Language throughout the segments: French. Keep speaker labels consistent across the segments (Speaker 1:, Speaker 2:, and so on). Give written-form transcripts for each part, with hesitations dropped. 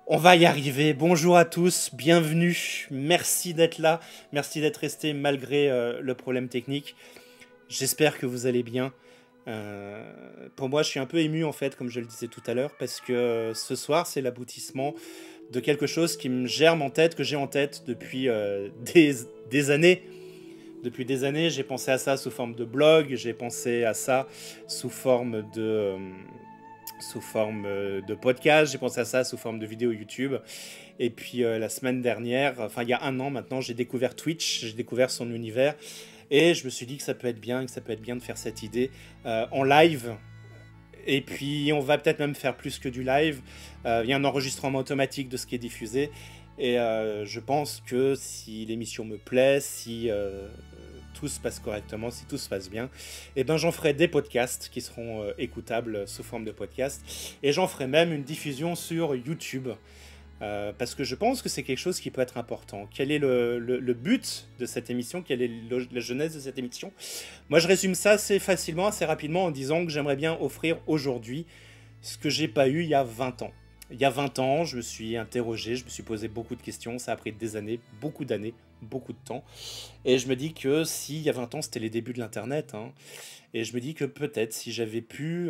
Speaker 1: On va y arriver. Bonjour à tous, bienvenue. Merci d'être là. Merci d'être resté malgré le problème technique. J'espère que vous allez bien. Pour moi, je suis un peu ému en fait, comme je le disais tout à l'heure, parce que ce soir, c'est l'aboutissement de quelque chose qui me germe en tête, que j'ai en tête depuis des années. Depuis des années, j'ai pensé à ça sous forme de blog, j'ai pensé à ça sous forme de podcast, j'ai pensé à ça sous forme de vidéo YouTube. Et puis la semaine dernière, enfin il y a un an maintenant, j'ai découvert Twitch, j'ai découvert son univers. Et je me suis dit que ça peut être bien, de faire cette idée en live. Et puis on va peut-être même faire plus que du live. Il y a un enregistrement automatique de ce qui est diffusé. Et je pense que si l'émission me plaît, si tout se passe correctement, si tout se passe bien, et ben j'en ferai des podcasts qui seront écoutables sous forme de podcast. Et j'en ferai même une diffusion sur YouTube. Parce que je pense que c'est quelque chose qui peut être important. Quel est le but de cette émission? Quelle est la genèse de cette émission? Moi, je résume ça assez facilement, assez rapidement, en disant que j'aimerais bien offrir aujourd'hui ce que j'ai pas eu il y a 20 ans. Il y a 20 ans, je me suis interrogé, je me suis posé beaucoup de questions, ça a pris des années, beaucoup de temps. Et je me dis que si, il y a 20 ans, c'était les débuts de l'Internet, hein, et je me dis que peut-être si j'avais pu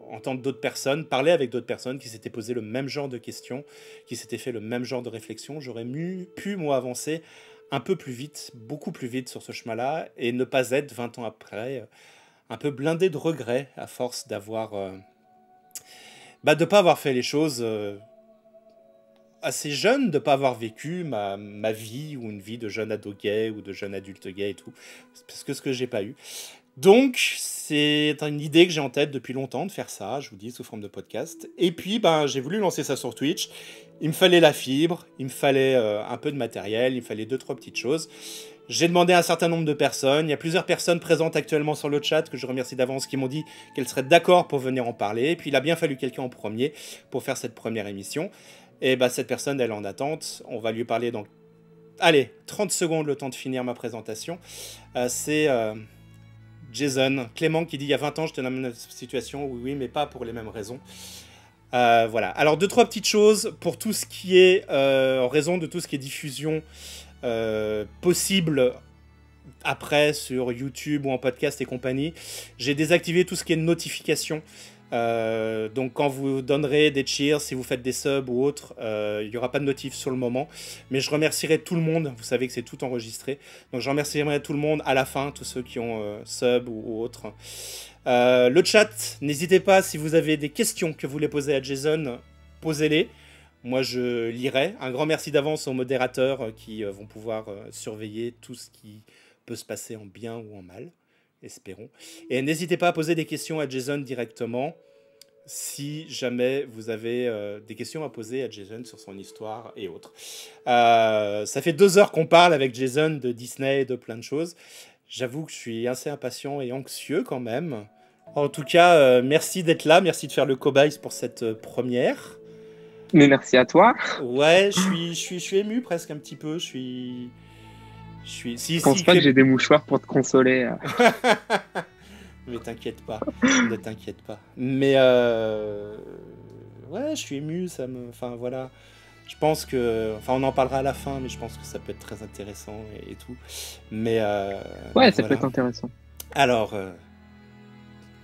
Speaker 1: entendre d'autres personnes, parler avec d'autres personnes qui s'étaient posé le même genre de questions, qui s'étaient fait le même genre de réflexion, j'aurais pu, moi, avancer un peu plus vite, beaucoup plus vite sur ce chemin-là, et ne pas être, 20 ans après, un peu blindé de regrets à force d'avoir... de ne pas avoir fait les choses assez jeune, de ne pas avoir vécu ma vie ou une vie de jeune ado gay ou de jeune adulte gay et tout. Parce que ce que j'ai pas eu. Donc, c'est une idée que j'ai en tête depuis longtemps de faire ça, je vous dis, sous forme de podcast. Et puis, j'ai voulu lancer ça sur Twitch. Il me fallait la fibre, il me fallait un peu de matériel, il me fallait 2-3 petites choses. J'ai demandé à un certain nombre de personnes. Il y a plusieurs personnes présentes actuellement sur le chat que je remercie d'avance qui m'ont dit qu'elles seraient d'accord pour venir en parler. Et puis il a bien fallu quelqu'un en premier pour faire cette première émission. Et cette personne, elle est en attente. On va lui parler dans... Allez, 30 secondes, le temps de finir ma présentation. C'est Jason Clément qui dit « Il y a 20 ans, j'étais dans la même situation. Oui, mais pas pour les mêmes raisons. » Voilà. Alors, 2-3 petites choses pour tout ce qui est... en raison de tout ce qui est diffusion... possible après sur YouTube ou en podcast et compagnie. J'ai désactivé tout ce qui est notification. Donc quand vous donnerez des cheers, si vous faites des subs ou autres, il n'y aura pas de notif sur le moment. Mais je remercierai tout le monde. Vous savez que c'est tout enregistré. Donc je remercierai tout le monde à la fin, tous ceux qui ont sub ou autres. Le chat, n'hésitez pas si vous avez des questions que vous voulez poser à Jason, posez-les. Moi, je lirai. Un grand merci d'avance aux modérateurs qui vont pouvoir surveiller tout ce qui peut se passer en bien ou en mal, espérons. Et n'hésitez pas à poser des questions à Jason directement si jamais vous avez des questions à poser à Jason sur son histoire et autres. Ça fait 2 heures qu'on parle avec Jason de Disney et de plein de choses. J'avoue que je suis assez impatient et anxieux quand même. En tout cas, merci d'être là, merci de faire le cobaye pour cette première.
Speaker 2: Mais merci à toi.
Speaker 1: Ouais, je suis ému presque un petit peu.
Speaker 2: Je pense pas que j'ai des mouchoirs pour te consoler.
Speaker 1: Mais t'inquiète pas, ne t'inquiète pas. Mais ouais, je suis ému, enfin voilà. Je pense que, enfin, on en parlera à la fin, mais je pense que ça peut être très intéressant et tout. Mais
Speaker 2: ouais, ça
Speaker 1: voilà.
Speaker 2: peut être intéressant.
Speaker 1: Alors,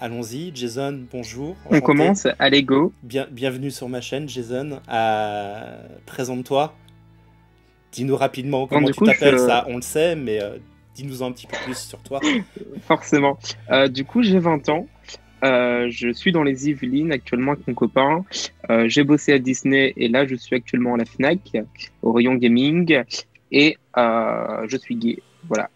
Speaker 1: allons-y, Jason, bonjour.
Speaker 2: Enchanté. On commence, allez go.
Speaker 1: Bienvenue sur ma chaîne, Jason. Présente-toi. Dis-nous rapidement comment tu t'appelles, ça on le sait, mais dis-nous un petit peu plus sur toi.
Speaker 2: Forcément. Du coup, j'ai 20 ans. Je suis dans les Yvelines actuellement avec mon copain. J'ai bossé à Disney et là, je suis actuellement à la Fnac, au rayon gaming. Et je suis gay. Voilà.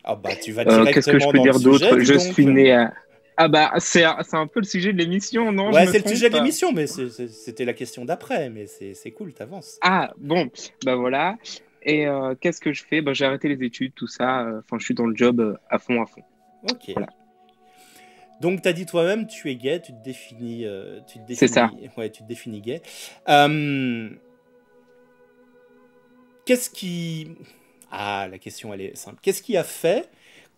Speaker 1: Ah tu vas directement
Speaker 2: qu'est-ce que je peux dire d'autre? Je suis né à... Ah c'est un peu le sujet de l'émission, non?
Speaker 1: Ouais, c'est le sujet de l'émission, mais c'était la question d'après, mais c'est cool, t'avances.
Speaker 2: Ah, bon, voilà. Et qu'est-ce que je fais? J'ai arrêté les études, tout ça. Enfin, je suis dans le job à fond.
Speaker 1: Ok. Voilà. Donc, t'as dit toi-même, tu es gay, tu te définis...
Speaker 2: c'est ça.
Speaker 1: Ouais, tu te définis gay. Qu'est-ce qui... Ah, la question, elle est simple. Qu'est-ce qui a fait...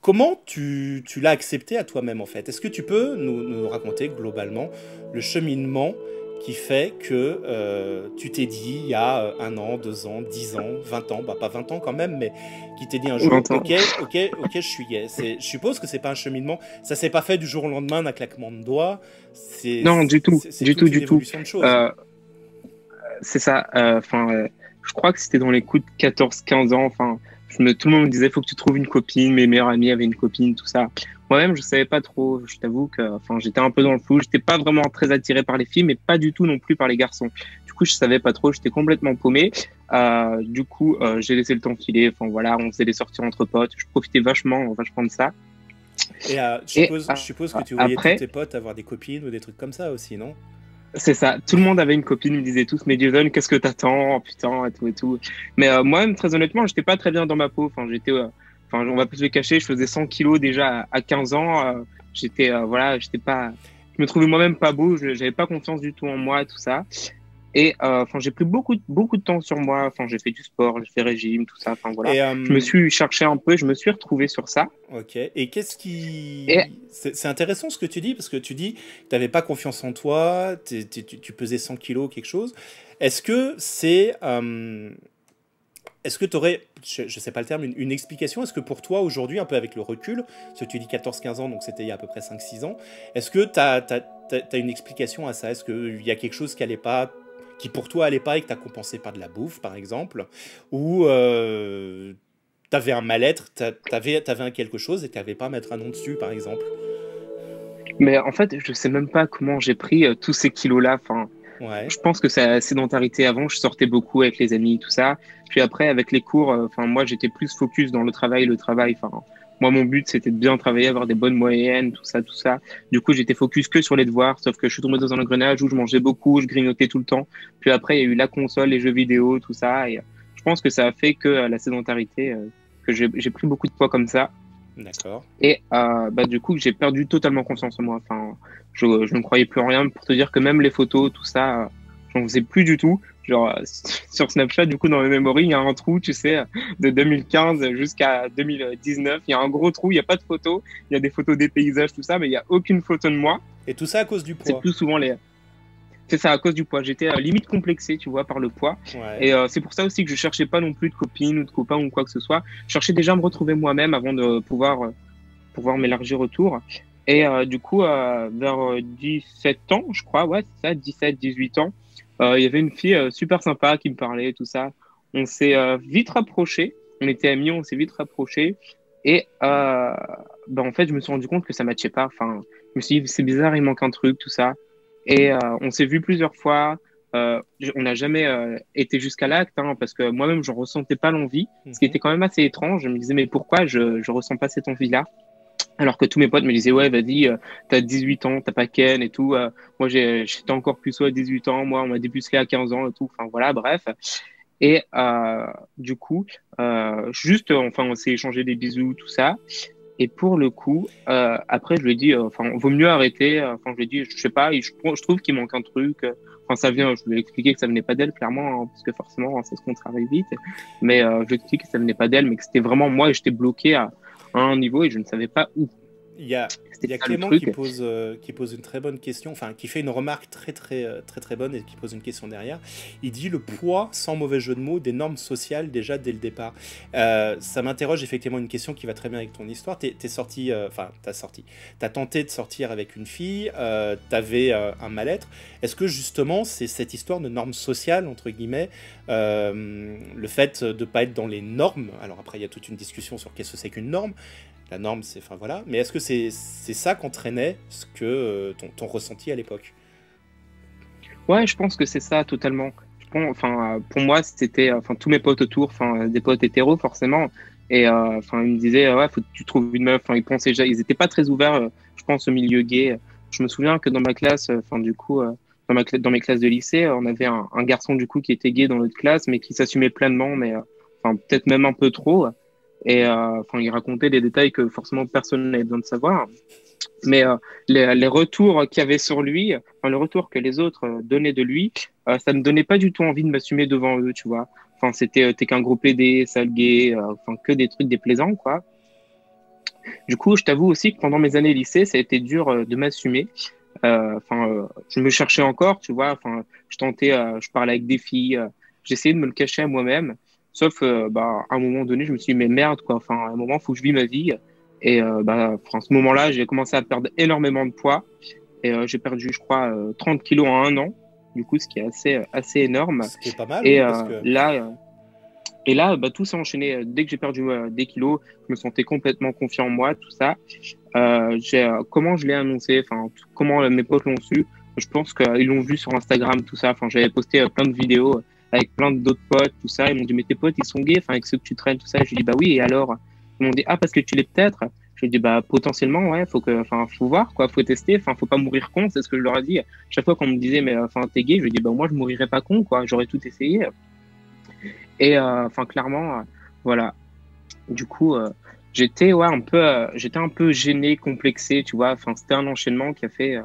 Speaker 1: Comment tu l'as accepté à toi-même, en fait? Est-ce que tu peux nous raconter globalement le cheminement qui fait que tu t'es dit il y a 1 an, 2 ans, 10 ans, 20 ans, bah pas 20 ans quand même, mais qui t'est dit un jour,
Speaker 2: 20 ans.
Speaker 1: ok, je suis gay. Je suppose que c'est pas un cheminement, ça s'est pas fait du jour au lendemain d'un claquement de doigts,
Speaker 2: Non, du tout,
Speaker 1: c'est toute une évolution de choses.
Speaker 2: C'est ça. Je crois que c'était dans les coups de 14-15 ans. Enfin, tout le monde me disait, faut que tu trouves une copine. Mes meilleurs amis avaient une copine, tout ça. Moi-même, je savais pas trop. Je t'avoue que, enfin, j'étais un peu dans le flou. J'étais pas vraiment très attiré par les filles, mais pas du tout non plus par les garçons. Du coup, je savais pas trop. J'étais complètement paumé. Du coup, j'ai laissé le temps filer. Enfin, voilà, on faisait des sorties entre potes. Je profitais vachement de ça.
Speaker 1: Et je suppose que tu voyais
Speaker 2: après,
Speaker 1: tous tes potes avoir des copines ou des trucs comme ça aussi, non?
Speaker 2: c'est ça. Tout le monde avait une copine. Ils me disaient tous, mais Jason, qu'est-ce que t'attends? Putain, et tout et tout. Mais moi-même, très honnêtement, j'étais pas très bien dans ma peau. Enfin, on va pas se le cacher. Je faisais 100 kilos déjà à 15 ans. J'étais pas. Je me trouvais moi-même pas beau. J'avais pas confiance du tout en moi, tout ça. Et j'ai pris beaucoup de temps sur moi. Enfin, j'ai fait du sport, j'ai fait régime, tout ça. Enfin voilà.
Speaker 1: Et,
Speaker 2: je me suis cherché un peu. Je me suis retrouvé sur ça.
Speaker 1: Ok. Et qu'est-ce qui...
Speaker 2: Et
Speaker 1: C'est intéressant ce que tu dis, parce que tu dis que tu n'avais pas confiance en toi, tu pesais 100 kilos, quelque chose. Est-ce que c'est... Est-ce que tu aurais, je ne sais pas le terme, une explication? Est-ce que pour toi, aujourd'hui, un peu avec le recul, parce que tu dis 14-15 ans, donc c'était il y a à peu près 5-6 ans, est-ce que tu as une explication à ça? Est-ce qu'il y a quelque chose qui allait pas, qui pour toi allait pas et que tu as compensé par de la bouffe, par exemple? Ou tu avais un mal-être, tu avais un quelque chose et tu n'avais pas à mettre un nom dessus, par exemple?
Speaker 2: Mais en fait, je sais même pas comment j'ai pris tous ces kilos-là. Enfin,
Speaker 1: Ouais.
Speaker 2: je pense que c'est la sédentarité avant. Je sortais beaucoup avec les amis, tout ça. Puis après, avec les cours, moi, j'étais plus focus dans le travail, Enfin, moi, mon but, c'était de bien travailler, avoir des bonnes moyennes, tout ça, tout ça. Du coup, j'étais focus que sur les devoirs. Sauf que je suis tombé dans un engrenage où je mangeais beaucoup, je grignotais tout le temps. Puis après, il y a eu la console, les jeux vidéo, tout ça. Et je pense que ça a fait que la sédentarité, que j'ai pris beaucoup de poids comme ça.
Speaker 1: D'accord.
Speaker 2: Et du coup, j'ai perdu totalement confiance en moi. Enfin, je ne croyais plus en rien. Pour te dire que même les photos, tout ça, j'en faisais plus du tout. Genre, sur Snapchat, du coup, dans mes memories, il y a un trou, tu sais, de 2015 jusqu'à 2019. Il y a un gros trou, il n'y a pas de photos. Il y a des photos des paysages, tout ça, mais il n'y a aucune photo de moi.
Speaker 1: Et tout ça à cause du
Speaker 2: C'est
Speaker 1: poids?
Speaker 2: plus souvent les... C'est ça, à cause du poids. J'étais limite complexé, tu vois, par le poids.
Speaker 1: Ouais.
Speaker 2: Et c'est pour ça aussi que je cherchais pas non plus de copine ou de copain ou quoi que ce soit. Je cherchais déjà à me retrouver moi-même avant de pouvoir m'élargir autour. Et du coup, vers 17 ans, je crois, ouais, c'est ça, 17, 18 ans, il y avait une fille super sympa qui me parlait, tout ça. On s'est vite rapprochés. On était amis, on s'est vite rapprochés. Et en fait, je me suis rendu compte que ça matchait pas. Enfin, je me suis dit, c'est bizarre, il manque un truc, tout ça. Et on s'est vu plusieurs fois. On n'a jamais été jusqu'à l'acte, hein, parce que moi-même, je ressentais pas l'envie, ce qui était quand même assez étrange. Je me disais, mais pourquoi je ressens pas cette envie-là? Alors que tous mes potes me disaient, ouais, vas-y, t'as 18 ans, t'as pas Ken et tout. Moi, j'étais encore plus à 18 ans. Moi, on m'a dépucelé à 15 ans et tout. Enfin, voilà, bref. Et du coup, on s'est échangé des bisous, tout ça. Et pour le coup, après, je lui ai dit, vaut mieux arrêter. Enfin, je lui ai dit, je sais pas, je trouve qu'il manque un truc. Enfin, ça vient, je lui ai expliqué que ça venait pas d'elle, clairement, hein, parce que forcément, ça se contrarie vite. Mais je lui ai expliqué que ça venait pas d'elle, mais que c'était vraiment moi et j'étais bloqué à un niveau et je ne savais pas où.
Speaker 1: Il y a
Speaker 2: C'était ça le
Speaker 1: Clément
Speaker 2: truc.
Speaker 1: qui pose une très bonne question, enfin qui fait une remarque très bonne et qui pose une question derrière. Il dit le poids, sans mauvais jeu de mots, des normes sociales déjà dès le départ. Ça m'interroge effectivement une question qui va très bien avec ton histoire. T'as tenté de sortir avec une fille, t'avais un mal-être. Est-ce que justement c'est cette histoire de normes sociales, entre guillemets, le fait de ne pas être dans les normes, alors après il y a toute une discussion sur qu'est-ce que c'est qu'une norme. La norme, c'est... Enfin, voilà. Mais est-ce que c'est ça qu'entraînait ce que ton ressenti à l'époque?
Speaker 2: Ouais, je pense que c'est ça totalement. Pour moi, c'était, tous mes potes autour, des potes hétéros forcément, et ils me disaient, ouais, faut que tu trouves une meuf. Enfin, ils pensaient déjà, ils étaient pas très ouverts, je pense, au milieu gay. Je me souviens que dans ma classe, dans mes classes de lycée, on avait un garçon du coup qui était gay dans notre classe, mais qui s'assumait pleinement, mais peut-être même un peu trop. Et il racontait des détails que forcément personne n'avait besoin de savoir. Mais les retours qu'il y avait sur lui, le retour que les autres donnaient de lui, ça ne donnait pas du tout envie de m'assumer devant eux, tu vois. Enfin, c'était t'es qu'un gros PD, sale gay, que des trucs déplaisants, quoi. Du coup, je t'avoue aussi que pendant mes années lycée, ça a été dur de m'assumer. Je me cherchais encore, tu vois. Enfin, je tentais, je parlais avec des filles, j'essayais de me le cacher à moi-même. Sauf, à un moment donné, je me suis dit, mais merde, quoi. Enfin, à un moment, il faut que je vis ma vie. Et à ce moment-là, j'ai commencé à perdre énormément de poids. Et j'ai perdu, je crois, 30 kilos en un an. Du coup, ce qui est assez énorme.
Speaker 1: Ce qui est pas mal,
Speaker 2: Et
Speaker 1: oui, parce que...
Speaker 2: tout s'est enchaîné. Dès que j'ai perdu des kilos, je me sentais complètement confiant en moi, tout ça. Comment je l'ai annoncé, enfin, comment mes potes l'ont su. Je pense qu'ils l'ont vu sur Instagram, tout ça. Enfin, j'avais posté plein de vidéos avec plein d'autres potes, tout ça. Ils m'ont dit, mais tes potes, ils sont gays, enfin, avec ceux que tu traînes, tout ça. Je lui ai dit, bah oui, et alors? Ils m'ont dit, ah, parce que tu l'es peut-être. Je lui ai dit, bah, potentiellement, ouais, faut voir, quoi, faut tester, enfin, faut pas mourir con, c'est ce que je leur ai dit. Chaque fois qu'on me disait, mais, enfin, t'es gay, je lui ai dit, bah, moi, je mourirais pas con, quoi, j'aurais tout essayé. Et, clairement, voilà. Du coup, j'étais ouais j'étais un peu gêné, complexé, tu vois. Enfin, c'était un enchaînement qui a fait.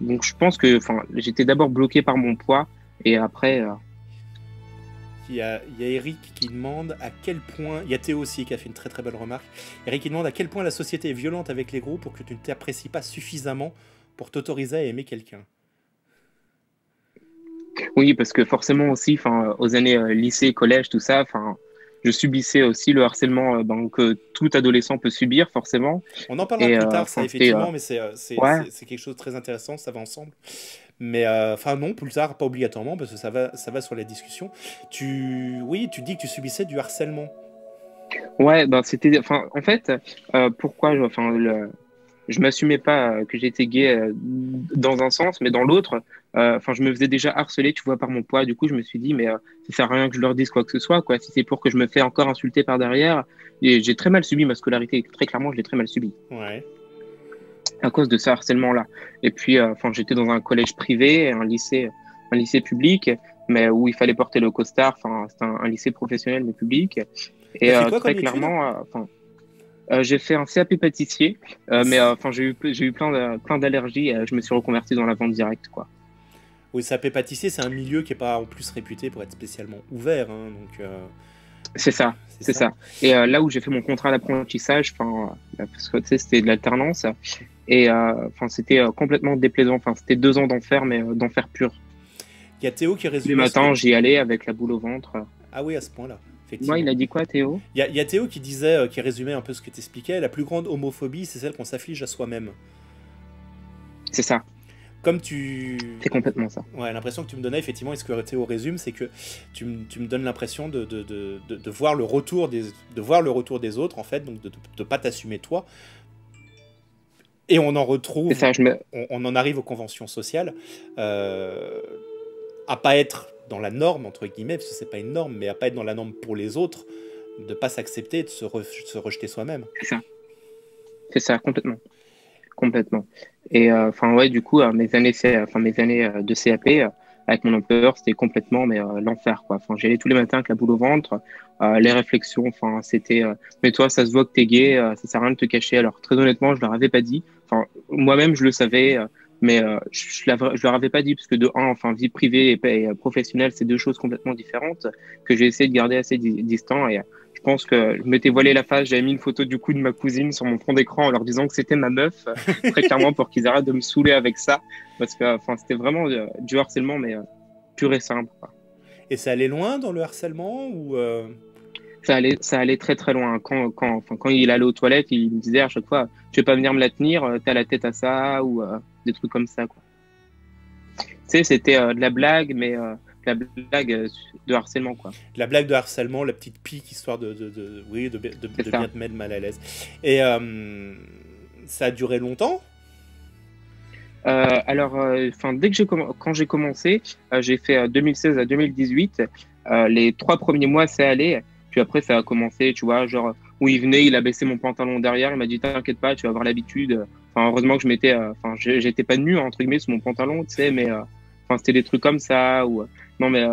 Speaker 2: Donc, je pense que, enfin, j'étais d'abord bloqué par mon poids et après,
Speaker 1: il y a Eric qui demande à quel point... Il y a Théo aussi qui a fait une très très belle remarque. Eric qui demande à quel point la société est violente avec les gros pour que tu ne t'apprécies pas suffisamment pour t'autoriser à aimer quelqu'un.
Speaker 2: oui, parce que forcément aussi, enfin, aux années lycée, collège, tout ça, enfin, je subissais aussi le harcèlement que tout adolescent peut subir, forcément.
Speaker 1: On en parlera
Speaker 2: Et
Speaker 1: plus tard, ça,
Speaker 2: enfin, c'était
Speaker 1: effectivement, mais
Speaker 2: ouais,
Speaker 1: c'est quelque chose de très intéressant, ça va ensemble. Mais, enfin, non, plus tard, pas obligatoirement, parce que ça va sur la discussion. Oui, tu dis que tu subissais du harcèlement.
Speaker 2: ouais, ben c'était, enfin, en fait, pourquoi, je m'assumais pas que j'étais gay dans un sens, mais dans l'autre, je me faisais déjà harceler, tu vois, par mon poids. Du coup, je me suis dit, mais ça sert à rien que je leur dise quoi que ce soit, quoi. Si c'est pour que je me fais encore insulter par derrière, et j'ai très mal subi ma scolarité. Très clairement, je l'ai très mal subi
Speaker 1: Ouais.
Speaker 2: à cause de ce harcèlement-là. Et puis, j'étais dans un collège privé, un lycée public, mais où il fallait porter le costard. Enfin, c'était un lycée professionnel mais public.
Speaker 1: T'as
Speaker 2: Et
Speaker 1: fait quoi
Speaker 2: très
Speaker 1: comme étude?
Speaker 2: clairement, j'ai fait un CAP pâtissier, j'ai eu plein d'allergies. Je me suis reconverti dans la vente directe, quoi.
Speaker 1: Oui, sapé pâtissier, c'est un milieu qui est pas en plus réputé pour être spécialement ouvert, hein, donc
Speaker 2: C'est ça,
Speaker 1: c'est
Speaker 2: c'est
Speaker 1: ça.
Speaker 2: ça. Et là où j'ai fait mon contrat d'apprentissage, parce que tu sais, c'était de l'alternance, et c'était complètement déplaisant. Enfin, c'était 2 ans d'enfer, mais d'enfer pur.
Speaker 1: Il y a Théo qui
Speaker 2: Tous les
Speaker 1: résumait ce que...
Speaker 2: matins, j'y allais avec la boule au ventre.
Speaker 1: Ah oui, à ce point-là,
Speaker 2: Moi, il
Speaker 1: effectivement.
Speaker 2: a dit quoi, Théo?
Speaker 1: Il y a Théo qui disait, qui résumait un peu ce que tu expliquais, la plus grande homophobie, c'est celle qu'on s'afflige à soi-même.
Speaker 2: C'est ça,
Speaker 1: Comme tu...
Speaker 2: c'est complètement ça.
Speaker 1: Ouais, l'impression que tu me donnais, effectivement, et ce que Théo résume, c'est que tu me donnes l'impression de voir de voir le retour des autres, en fait, donc de ne pas t'assumer toi. Et on en
Speaker 2: C'est
Speaker 1: retrouve,
Speaker 2: ça,
Speaker 1: on en arrive aux conventions sociales, euh, à pas être dans la norme, entre guillemets, parce que c'est pas une norme, mais à pas être dans la norme pour les autres, de pas s'accepter, de se rejeter soi-même.
Speaker 2: c'est ça, complètement. Complètement. Et ouais, du coup, mes années de CAP avec mon employeur, c'était complètement l'enfer, quoi. Enfin, j'y allais tous les matins avec la boule au ventre, les réflexions, c'était mais toi, ça se voit que t'es gay, ça sert à rien de te cacher. Alors très honnêtement, je leur avais pas dit. Enfin, moi-même, je le savais, je leur avais pas dit parce que de un, enfin, vie privée et professionnelle, c'est deux choses complètement différentes que j'ai essayé de garder assez distant. Et je pense que je m'étais voilé la face, j'avais mis une photo du coup de ma cousine sur mon fond d'écran en leur disant que c'était ma meuf, très clairement pour qu'ils arrêtent de me saouler avec ça, parce que c'était vraiment du harcèlement, mais pur et simple, quoi.
Speaker 1: Et ça allait loin dans le harcèlement ou
Speaker 2: Ça allait très très loin. Quand il allait aux toilettes, il me disait à chaque fois, tu veux pas venir me la tenir, t'as la tête à ça, ou des trucs comme ça, quoi. Tu sais, c'était de la blague, mais de la blague de harcèlement, quoi.
Speaker 1: la blague de harcèlement, la petite pique, histoire oui,
Speaker 2: C'est
Speaker 1: de
Speaker 2: ça.
Speaker 1: bien te mettre mal à l'aise. Et ça a duré longtemps?
Speaker 2: Quand j'ai commencé, j'ai fait 2016 à 2018. Les 3 premiers mois, ça allait. Puis après, ça a commencé, tu vois, genre, où il venait, il a baissé mon pantalon derrière, il m'a dit, t'inquiète pas, tu vas avoir l'habitude. Enfin, heureusement que j'étais pas nu, entre guillemets, sous mon pantalon, tu sais, mais, c'était des trucs comme ça, ou, non, mais,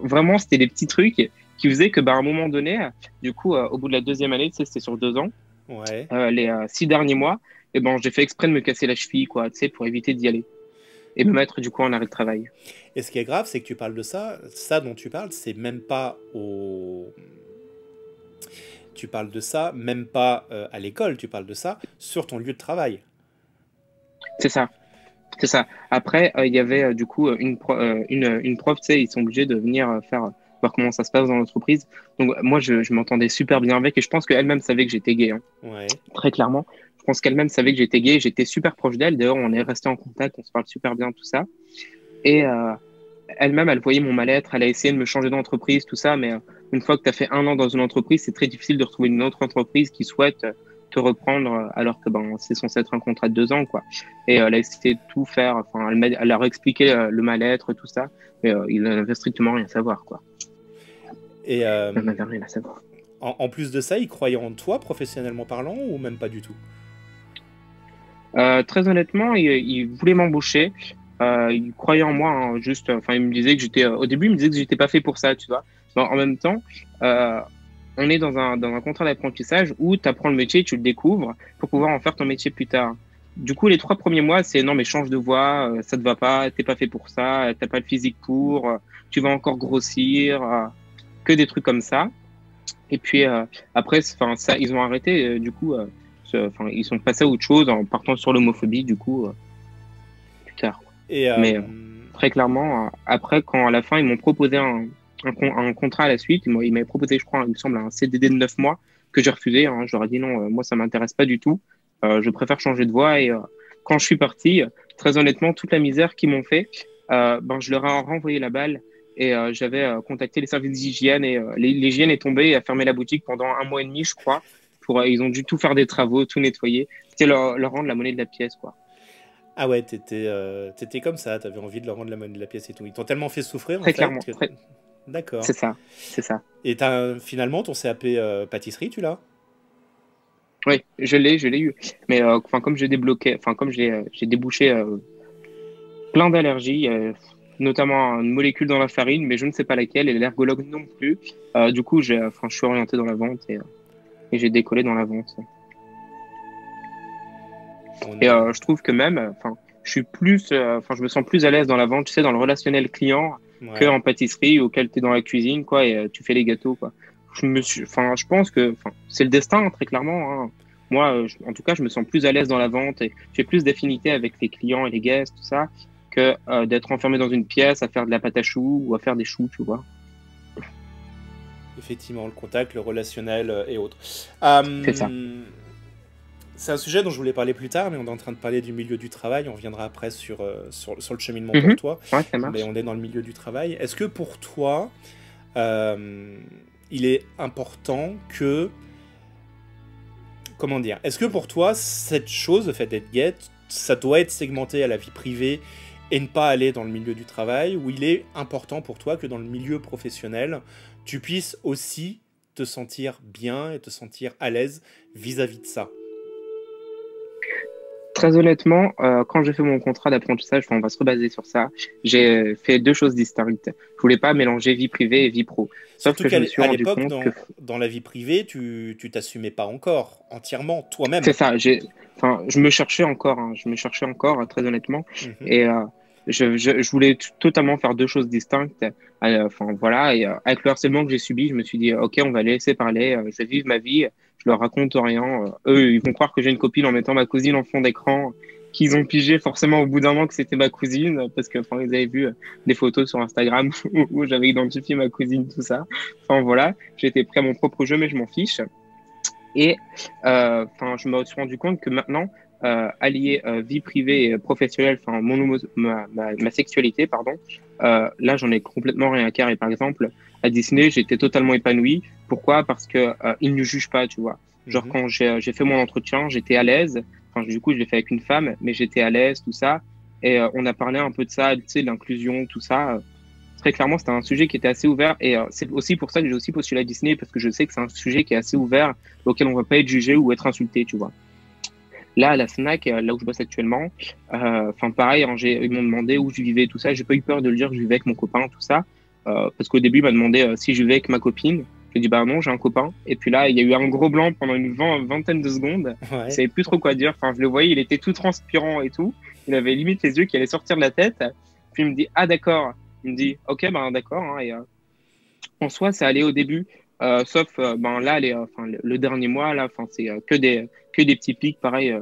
Speaker 2: vraiment, c'était des petits trucs qui faisaient que, à un moment donné, du coup, au bout de la deuxième année, tu sais, c'était sur 2 ans,
Speaker 1: Ouais.
Speaker 2: les 6 derniers mois, et ben, j'ai fait exprès de me casser la cheville, quoi, tu sais, pour éviter d'y aller et me mettre du coup en arrêt de travail.
Speaker 1: Et ce qui est grave, c'est que tu parles de ça dont tu parles, c'est même pas au... Tu parles de ça, même pas à l'école, tu parles de ça sur ton lieu de travail.
Speaker 2: C'est ça, C'est ça. Après, il y avait du coup une prof, tu sais, ils sont obligés de venir voir comment ça se passe dans l'entreprise. Donc moi, je m'entendais super bien avec et je pense qu'elle-même savait que j'étais gay, hein,
Speaker 1: Ouais.
Speaker 2: très clairement. Je pense qu'elle-même savait que j'étais gay. J'étais super proche d'elle. D'ailleurs, on est resté en contact, on se parle super bien, tout ça. Et elle-même, elle voyait mon mal-être. Elle a essayé de me changer d'entreprise, tout ça. Mais une fois que tu as fait un an dans une entreprise, c'est très difficile de retrouver une autre entreprise qui souhaite te reprendre alors que ben, c'est censé être un contrat de 2 ans, quoi. Et elle a essayé de tout faire. Enfin, elle leur a expliqué le mal-être, tout ça. Mais il n'avait strictement rien à savoir, quoi.
Speaker 1: Et
Speaker 2: Il n'avait rien à savoir.
Speaker 1: en plus de ça, il croyait en toi, professionnellement parlant, ou même pas du tout?
Speaker 2: Très honnêtement, il voulait m'embaucher. Il croyait en moi, hein, juste. Enfin, il me disait que j'étais. Au début, il me disait que j'étais pas fait pour ça, tu vois. Mais en même temps, euh, on est dans un contrat d'apprentissage où tu apprends le métier, tu le découvres pour pouvoir en faire ton métier plus tard. Du coup, les 3 premiers mois, c'est non, mais change de voie, ça te va pas, t'es pas fait pour ça, t'as pas le physique pour, tu vas encore grossir, que des trucs comme ça. Et puis après, enfin ça, ils ont arrêté. Du coup, enfin, ils sont passés à autre chose en partant sur l'homophobie. Du coup, plus tard.
Speaker 1: Et
Speaker 2: Mais très clairement, après, quand à la fin, ils m'ont proposé un contrat à la suite, ils m'avaient proposé, je crois, il me semble, un CDD de 9 mois que j'ai refusé. Hein. Je leur ai dit non, moi, ça m'intéresse pas du tout. Je préfère changer de voie. Et quand je suis parti, très honnêtement, toute la misère qu'ils m'ont fait, ben, je leur ai renvoyé la balle. Et j'avais contacté les services d'hygiène et l'hygiène est tombée et a fermé la boutique pendant 1 mois et demi, je crois. Ils ont dû tout faire des travaux, tout nettoyer. C'était leur rendre la monnaie de la pièce, quoi.
Speaker 1: ah ouais, t'étais comme ça, t'avais envie de leur rendre la monnaie de la pièce et tout. Ils t'ont tellement fait souffrir en
Speaker 2: Très
Speaker 1: fait
Speaker 2: clairement.
Speaker 1: que... D'accord.
Speaker 2: C'est ça. C'est ça.
Speaker 1: Et finalement ton CAP pâtisserie, tu l'as?
Speaker 2: Oui, je l'ai eu. Mais enfin, comme j'ai débloqué, enfin, comme j'ai débouché plein d'allergies, notamment une molécule dans la farine, mais je ne sais pas laquelle, et l'ergologue non plus. Du coup, enfin, je suis orienté dans la vente et j'ai décollé dans la vente.
Speaker 1: On
Speaker 2: Et
Speaker 1: est...
Speaker 2: je trouve que même, enfin, je suis plus, enfin, je me sens plus à l'aise dans la vente, tu sais, dans le relationnel client,
Speaker 1: Ouais.
Speaker 2: qu'en pâtisserie auquel tu es dans la cuisine, quoi, et tu fais les gâteaux, quoi. Enfin, je pense que, enfin, c'est le destin, hein, très clairement. Hein. Moi, en tout cas, je me sens plus à l'aise dans la vente et j'ai plus d'affinité avec les clients et les guests, tout ça, que d'être enfermé dans une pièce à faire de la pâte à choux ou à faire des choux, tu vois.
Speaker 1: Effectivement, le contact, le relationnel et autres.
Speaker 2: C'est ça.
Speaker 1: C'est un sujet dont je voulais parler plus tard, mais on est en train de parler du milieu du travail. On reviendra après sur le cheminement pour
Speaker 2: Mhm.
Speaker 1: toi.
Speaker 2: Ouais, ça
Speaker 1: Mais
Speaker 2: marche.
Speaker 1: on est dans le milieu du travail. Est-ce que pour toi, euh, il est important que... Comment dire? Est-ce que pour toi, cette chose, le fait d'être gay, ça doit être segmenté à la vie privée et ne pas aller dans le milieu du travail, ou il est important pour toi que dans le milieu professionnel, tu puisses aussi te sentir bien et te sentir à l'aise vis-à-vis de ça?
Speaker 2: Très honnêtement, quand j'ai fait mon contrat d'apprentissage, enfin, on va se rebaser sur ça, j'ai fait deux choses distinctes. Je voulais pas mélanger vie privée et vie pro. Sauf
Speaker 1: Surtout
Speaker 2: que je
Speaker 1: qu'à
Speaker 2: me suis
Speaker 1: à
Speaker 2: rendu
Speaker 1: l'époque,
Speaker 2: compte que
Speaker 1: dans la vie privée, tu t'assumais pas encore entièrement
Speaker 2: c'est
Speaker 1: toi-même.
Speaker 2: ça. Enfin, je me cherchais encore, hein, je me cherchais encore, très honnêtement,
Speaker 1: Mhm.
Speaker 2: et je voulais totalement faire deux choses distinctes. Enfin, voilà, et avec le harcèlement que j'ai subi, je me suis dit, ok, on va les laisser parler, je vais vivre ma vie, je leur raconte rien. Eux, ils vont croire que j'ai une copine en mettant ma cousine en fond d'écran, qu'ils ont pigé forcément au bout d'un an que c'était ma cousine, parce que, enfin, ils avaient vu des photos sur Instagram où j'avais identifié ma cousine, tout ça. Enfin, voilà, j'étais prêt à mon propre jeu, mais je m'en fiche. Et enfin, je me suis rendu compte que maintenant, allier vie privée et professionnelle, enfin ma sexualité, pardon, là j'en ai complètement rien à carrer. Par exemple, à Disney, j'étais totalement épanoui. Pourquoi? Parce que ils ne jugent pas, tu vois. Genre
Speaker 1: Mhm.
Speaker 2: quand j'ai fait mon entretien, j'étais à l'aise. Enfin, du coup, je l'ai fait avec une femme, mais j'étais à l'aise, tout ça. Et on a parlé un peu de ça, tu sais, de l'inclusion, tout ça. Très clairement, c'était un sujet qui était assez ouvert et c'est aussi pour ça que j'ai aussi postulé à Disney parce que je sais que c'est un sujet qui est assez ouvert auquel on va pas être jugé ou être insulté, tu vois. Là, à la Fnac, là où je bosse actuellement, enfin pareil, hein, ils m'ont demandé où je vivais, tout ça. J'ai pas eu peur de le dire que je vivais avec mon copain, tout ça, parce qu'au début, il m'a demandé si je vivais avec ma copine. J'ai dit bah non, j'ai un copain. Et puis là, il y a eu un gros blanc pendant une vingtaine de secondes. Je
Speaker 1: Ouais.
Speaker 2: savais plus trop quoi dire. Enfin, je le voyais, il était tout transpirant et tout. Il avait limite les yeux qui allaient sortir de la tête. Puis il me dit ah d'accord. Il me dit ok ben d'accord. Hein, et en soi, ça allait au début, sauf ben là, enfin, le dernier mois là, enfin c'est que des petits pics, pareil,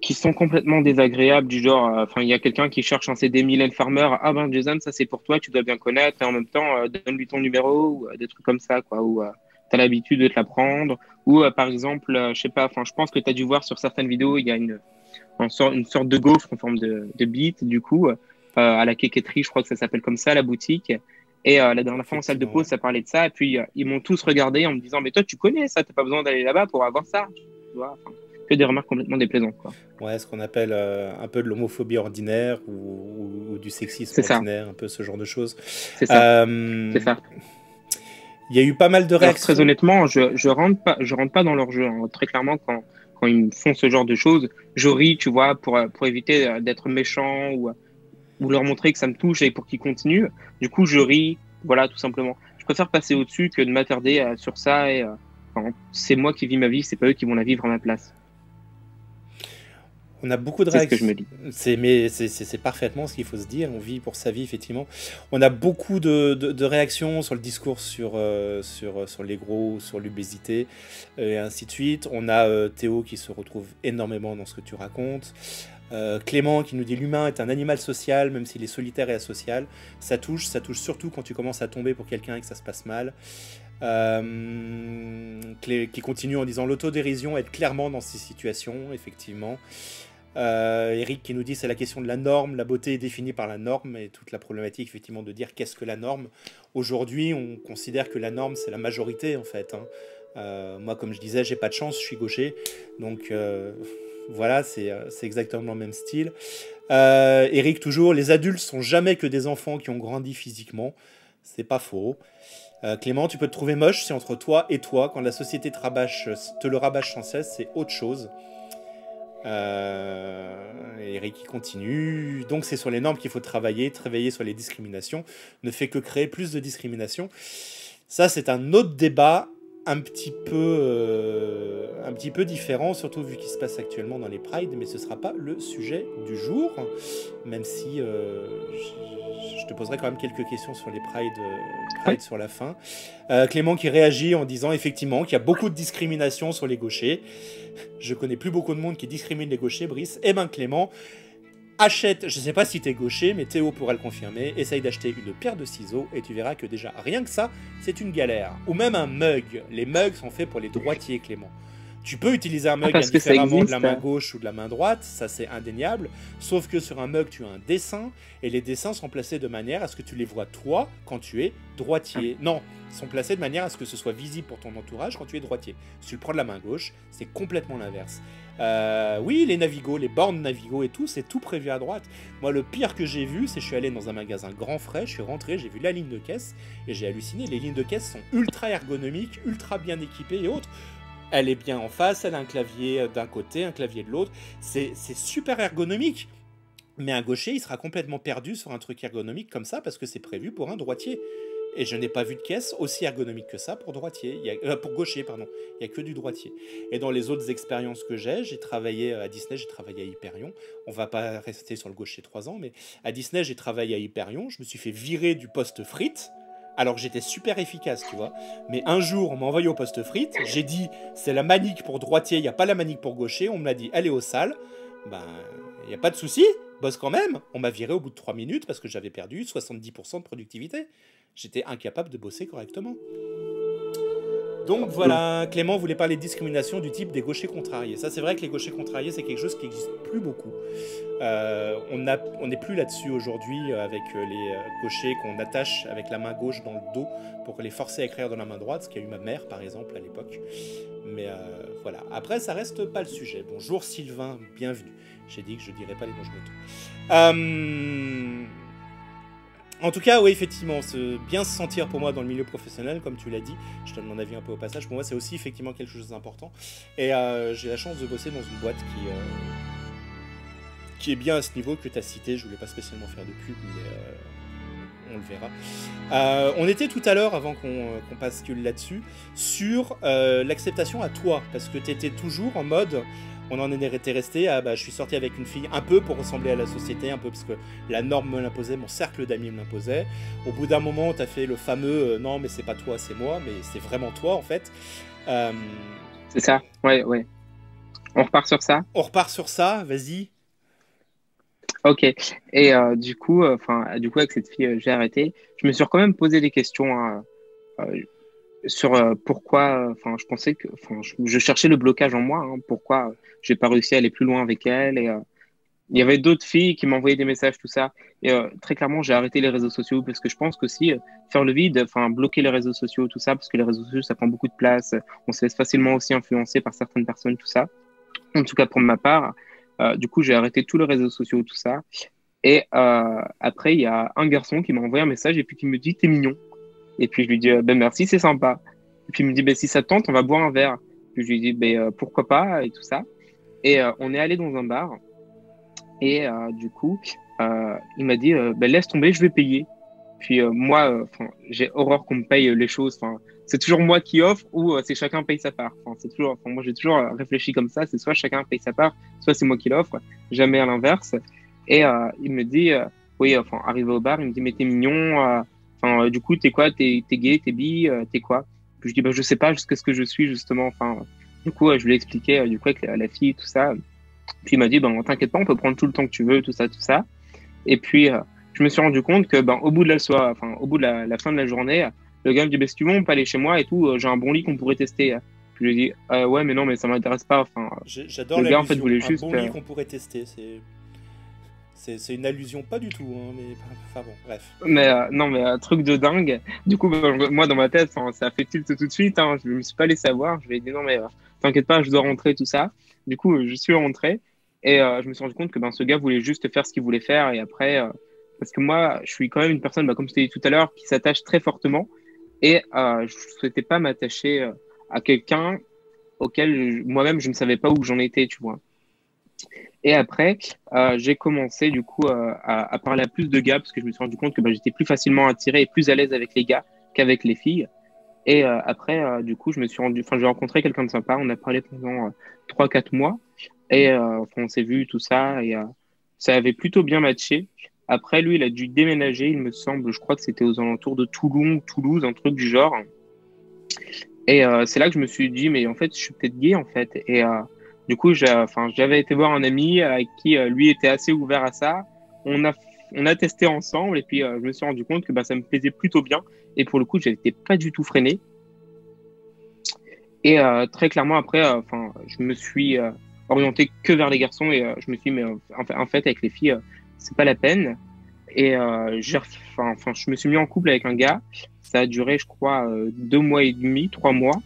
Speaker 2: qui sont complètement désagréables, du genre, enfin, il y a quelqu'un qui cherche un CD Mylène Farmer, ah ben Jason, ça c'est pour toi, tu dois bien connaître, et en même temps, donne-lui ton numéro, ou des trucs comme ça, quoi, ou t'as l'habitude de te la prendre, ou par exemple, je sais pas, enfin, je pense que t'as dû voir sur certaines vidéos, il y a une sorte de gaufre en forme de bite, du coup, à la quéquetterie, je crois que ça s'appelle comme ça, la boutique. Et la dernière fois en salle de
Speaker 1: Effectivement,
Speaker 2: pause,
Speaker 1: ouais.
Speaker 2: ça parlait de ça. Et puis, ils m'ont tous regardé en me disant, mais toi, tu connais ça, t'as pas besoin d'aller là-bas pour avoir ça. Tu vois, enfin, que des remarques complètement déplaisantes, quoi.
Speaker 1: Ouais, ce qu'on appelle un peu de l'homophobie ordinaire ou du sexisme
Speaker 2: C'est ça,
Speaker 1: ordinaire, un peu ce genre de choses.
Speaker 2: c'est ça, c'est
Speaker 1: Euh,
Speaker 2: ça.
Speaker 1: Il y a eu pas mal de
Speaker 2: Alors, très
Speaker 1: réactions.
Speaker 2: honnêtement, je rentre pas dans leur jeu, hein. Très clairement, quand ils font ce genre de choses, je ris, tu vois, pour éviter d'être méchant ou leur montrer que ça me touche et pour qu'ils continuent. Du coup, je ris, voilà, tout simplement. Je préfère passer au-dessus que de m'attarder sur ça et enfin, c'est moi qui vis ma vie, c'est pas eux qui vont la vivre à ma place.
Speaker 1: On a beaucoup de
Speaker 2: C'est ce que je me
Speaker 1: réactions.
Speaker 2: dis.
Speaker 1: C'est parfaitement ce qu'il faut se dire. On vit pour sa vie, effectivement. On a beaucoup de réactions sur le discours sur les gros, sur l'obésité, et ainsi de suite. On a Théo qui se retrouve énormément dans ce que tu racontes. Clément qui nous dit l'humain est un animal social, même s'il est solitaire et asocial. Ça touche surtout quand tu commences à tomber pour quelqu'un et que ça se passe mal. Qui continue en disant l'autodérision aide clairement dans ces situations, effectivement. Eric qui nous dit c'est la question de la norme, la beauté est définie par la norme et toute la problématique effectivement de dire qu'est-ce que la norme. Aujourd'hui on considère que la norme c'est la majorité en fait, hein. Moi comme je disais j'ai pas de chance, je suis gaucher, donc voilà c'est exactement le même style. Eric toujours, les adultes sont jamais que des enfants qui ont grandi physiquement, c'est pas faux. Clément, tu peux te trouver moche, c'est entre toi et toi. Quand la société te le rabâche sans cesse, c'est autre chose. Eric qui continue. Donc c'est sur les normes qu'il faut travailler sur les discriminations. Ne fait que créer plus de discrimination. Ça c'est un autre débat un petit peu différent, surtout vu qu'il se passe actuellement dans les prides, mais ce ne sera pas le sujet du jour, même si je te poserai quand même quelques questions sur les
Speaker 2: Ouais.
Speaker 1: prides sur la fin. Clément qui réagit en disant effectivement qu'il y a beaucoup de discrimination sur les gauchers. Je connais plus beaucoup de monde qui discrimine les gauchers, Brice. Eh ben Clément, achète, je sais pas si t'es gaucher, mais Théo pourra le confirmer, essaye d'acheter une paire de ciseaux et tu verras que déjà, rien que ça, c'est une galère. Ou même un mug. Les mugs sont faits pour les droitiers, Clément. Tu peux utiliser un
Speaker 2: Ah,
Speaker 1: mug
Speaker 2: parce que ça
Speaker 1: indifféremment de la
Speaker 2: existe.
Speaker 1: main gauche ou de la main droite, ça c'est indéniable, sauf que sur un mug tu as un dessin, et les dessins sont placés de manière à ce que tu les vois toi quand tu es droitier. Non, ils sont placés de manière à ce que ce soit visible pour ton entourage quand tu es droitier. Si tu le prends de la main gauche, c'est complètement l'inverse. Oui, les Navigo, les bornes Navigo et tout, c'est tout prévu à droite. Moi, le pire que j'ai vu, c'est que je suis allé dans un magasin grand frais, je suis rentré, j'ai vu la ligne de caisse, et j'ai halluciné. Les lignes de caisse sont ultra ergonomiques, ultra bien équipées et autres. Elle est bien en face, elle a un clavier d'un côté, un clavier de l'autre. C'est super ergonomique. Mais un gaucher, il sera complètement perdu sur un truc ergonomique comme ça parce que c'est prévu pour un droitier. Et je n'ai pas vu de caisse aussi ergonomique que ça pour droitier. Pour gaucher, pardon. Il n'y a que du droitier. Et dans les autres expériences que j'ai travaillé à Disney, j'ai travaillé à Hyperion. On va pas rester sur le gaucher 3 ans, mais à Disney, j'ai travaillé à Hyperion. Je me suis fait virer du poste frites alors que j'étais super efficace, tu vois. Mais un jour, on m'a envoyé au poste frites. J'ai dit, c'est la manique pour droitier, il n'y a pas la manique pour gaucher. On m'a dit, allez au salle. Ben, il n'y a pas de souci, bosse quand même. On m'a viré au bout de 3 minutes parce que j'avais perdu 70% de productivité. J'étais incapable de bosser correctement. Donc voilà, Clément voulait parler de discrimination du type des gauchers contrariés. Ça, c'est vrai que les gauchers contrariés, c'est quelque chose qui n'existe plus beaucoup. On n'est plus là-dessus aujourd'hui avec les gauchers qu'on attache avec la main gauche dans le dos pour les forcer à écrire dans la main droite, ce qu'a eu ma mère par exemple à l'époque. Mais voilà, après ça reste pas le sujet. Bonjour Sylvain, bienvenue. J'ai dit que je dirais pas les bonjours de tout. En tout cas, oui, effectivement, bien se sentir pour moi dans le milieu professionnel, comme tu l'as dit, je te donne mon avis un peu au passage, pour moi c'est aussi effectivement quelque chose d'important. Et j'ai la chance de bosser dans une boîte qui est bien à ce niveau que tu as cité, je voulais pas spécialement faire de pub, mais on le verra. On était tout à l'heure, avant qu'on bascule là-dessus, sur l'acceptation à toi, parce que tu étais toujours en mode... On en était resté à je suis sorti avec une fille un peu pour ressembler à la société, un peu parce que la norme me l'imposait, mon cercle d'amis me l'imposait. Au bout d'un moment, tu as fait le fameux non, mais c'est pas toi, c'est moi, mais c'est vraiment toi en fait.
Speaker 2: C'est ça, ouais, ouais. On repart sur ça?
Speaker 1: On repart sur ça, vas-y.
Speaker 2: Ok. Et du coup, avec cette fille, j'ai arrêté. Je me suis quand même posé des questions hein, euh, sur pourquoi. Enfin, je pensais que, enfin, je cherchais le blocage en moi. Hein, pourquoi j'ai pas réussi à aller plus loin avec elle. Et il y avait d'autres filles qui m'envoyaient des messages, tout ça. Et très clairement, j'ai arrêté les réseaux sociaux parce que je pense qu'aussi faire le vide, enfin bloquer les réseaux sociaux, tout ça, parce que les réseaux sociaux, ça prend beaucoup de place. On se laisse facilement aussi influencer par certaines personnes, tout ça. En tout cas pour ma part. Du coup, j'ai arrêté tous les réseaux sociaux, tout ça. Et après, il y a un garçon qui m'a envoyé un message et puis qui me dit, t'es mignon. Et puis je lui dis, ben merci, c'est sympa. Et puis il me dit, ben si ça te tente, on va boire un verre. Puis je lui dis, ben pourquoi pas, et tout ça. Et on est allé dans un bar. Et il m'a dit, ben laisse tomber, je vais payer. Puis moi, j'ai horreur qu'on me paye les choses. Enfin, c'est toujours moi qui offre ou c'est chacun paye sa part. Enfin, c'est toujours, enfin, moi, j'ai toujours réfléchi comme ça. C'est soit chacun paye sa part, soit c'est moi qui l'offre. Jamais à l'inverse. Et il me dit, oui, enfin, arrivé au bar, il me dit, mais t'es mignon. Du coup, t'es quoi? T'es gay, t'es bi, t'es quoi? Puis je dis, bah, je sais pas jusqu'à ce que je suis justement. Enfin, du coup, je lui ai expliqué du coup avec la fille, tout ça. Puis il m'a dit, ben, t'inquiète pas, on peut prendre tout le temps que tu veux, tout ça, tout ça. Et puis, je me suis rendu compte que, ben, au bout de la soirée, enfin, au bout de la fin de la journée, le gars me dit, ben, si tu veux, on peut aller chez moi et tout, j'ai un bon lit qu'on pourrait tester. Puis je lui ai dit, ouais, mais non, mais ça m'intéresse pas. Enfin,
Speaker 1: J'adore
Speaker 2: le gars, en fait,
Speaker 1: l'allusion.
Speaker 2: voulait
Speaker 1: Un
Speaker 2: juste.
Speaker 1: bon lit qu'on pourrait tester. C'est une allusion, pas du tout, hein, mais enfin bon, bref.
Speaker 2: Mais non, mais truc de dingue. Du coup, ben, moi, dans ma tête, ça a fait tilt tout de suite. Hein, je me suis pas laissé avoir. Je lui ai dit, non, mais t'inquiète pas, je dois rentrer, tout ça. Du coup, je suis rentré et je me suis rendu compte que ben, ce gars voulait juste faire ce qu'il voulait faire. Et après, parce que moi, je suis quand même une personne, bah, comme je t'ai dit tout à l'heure, qui s'attache très fortement. Et je souhaitais pas m'attacher à quelqu'un auquel moi-même, je ne savais pas où j'en étais, tu vois. Et après, j'ai commencé du coup à parler à plus de gars parce que je me suis rendu compte que bah, j'étais plus facilement attiré et plus à l'aise avec les gars qu'avec les filles. Et après, du coup, j'ai rencontré quelqu'un de sympa. On a parlé pendant 3-4 mois et on s'est vu tout ça et ça avait plutôt bien matché. Après, lui, il a dû déménager, il me semble. Je crois que c'était aux alentours de Toulon, Toulouse, un truc du genre. Et c'est là que je me suis dit, mais en fait, je suis peut-être gay, en fait. Et du coup, j'avais été voir un ami avec qui lui était assez ouvert à ça. On a, on a testé ensemble et puis je me suis rendu compte que bah, ça me plaisait plutôt bien. Et pour le coup, j'étais pas du tout freiné. Et très clairement, après, je me suis orienté que vers les garçons et je me suis dit, mais en fait, avec les filles, c'est pas la peine. Et je me suis mis en couple avec un gars. Ça a duré, je crois, 2 mois et demi, 3 mois.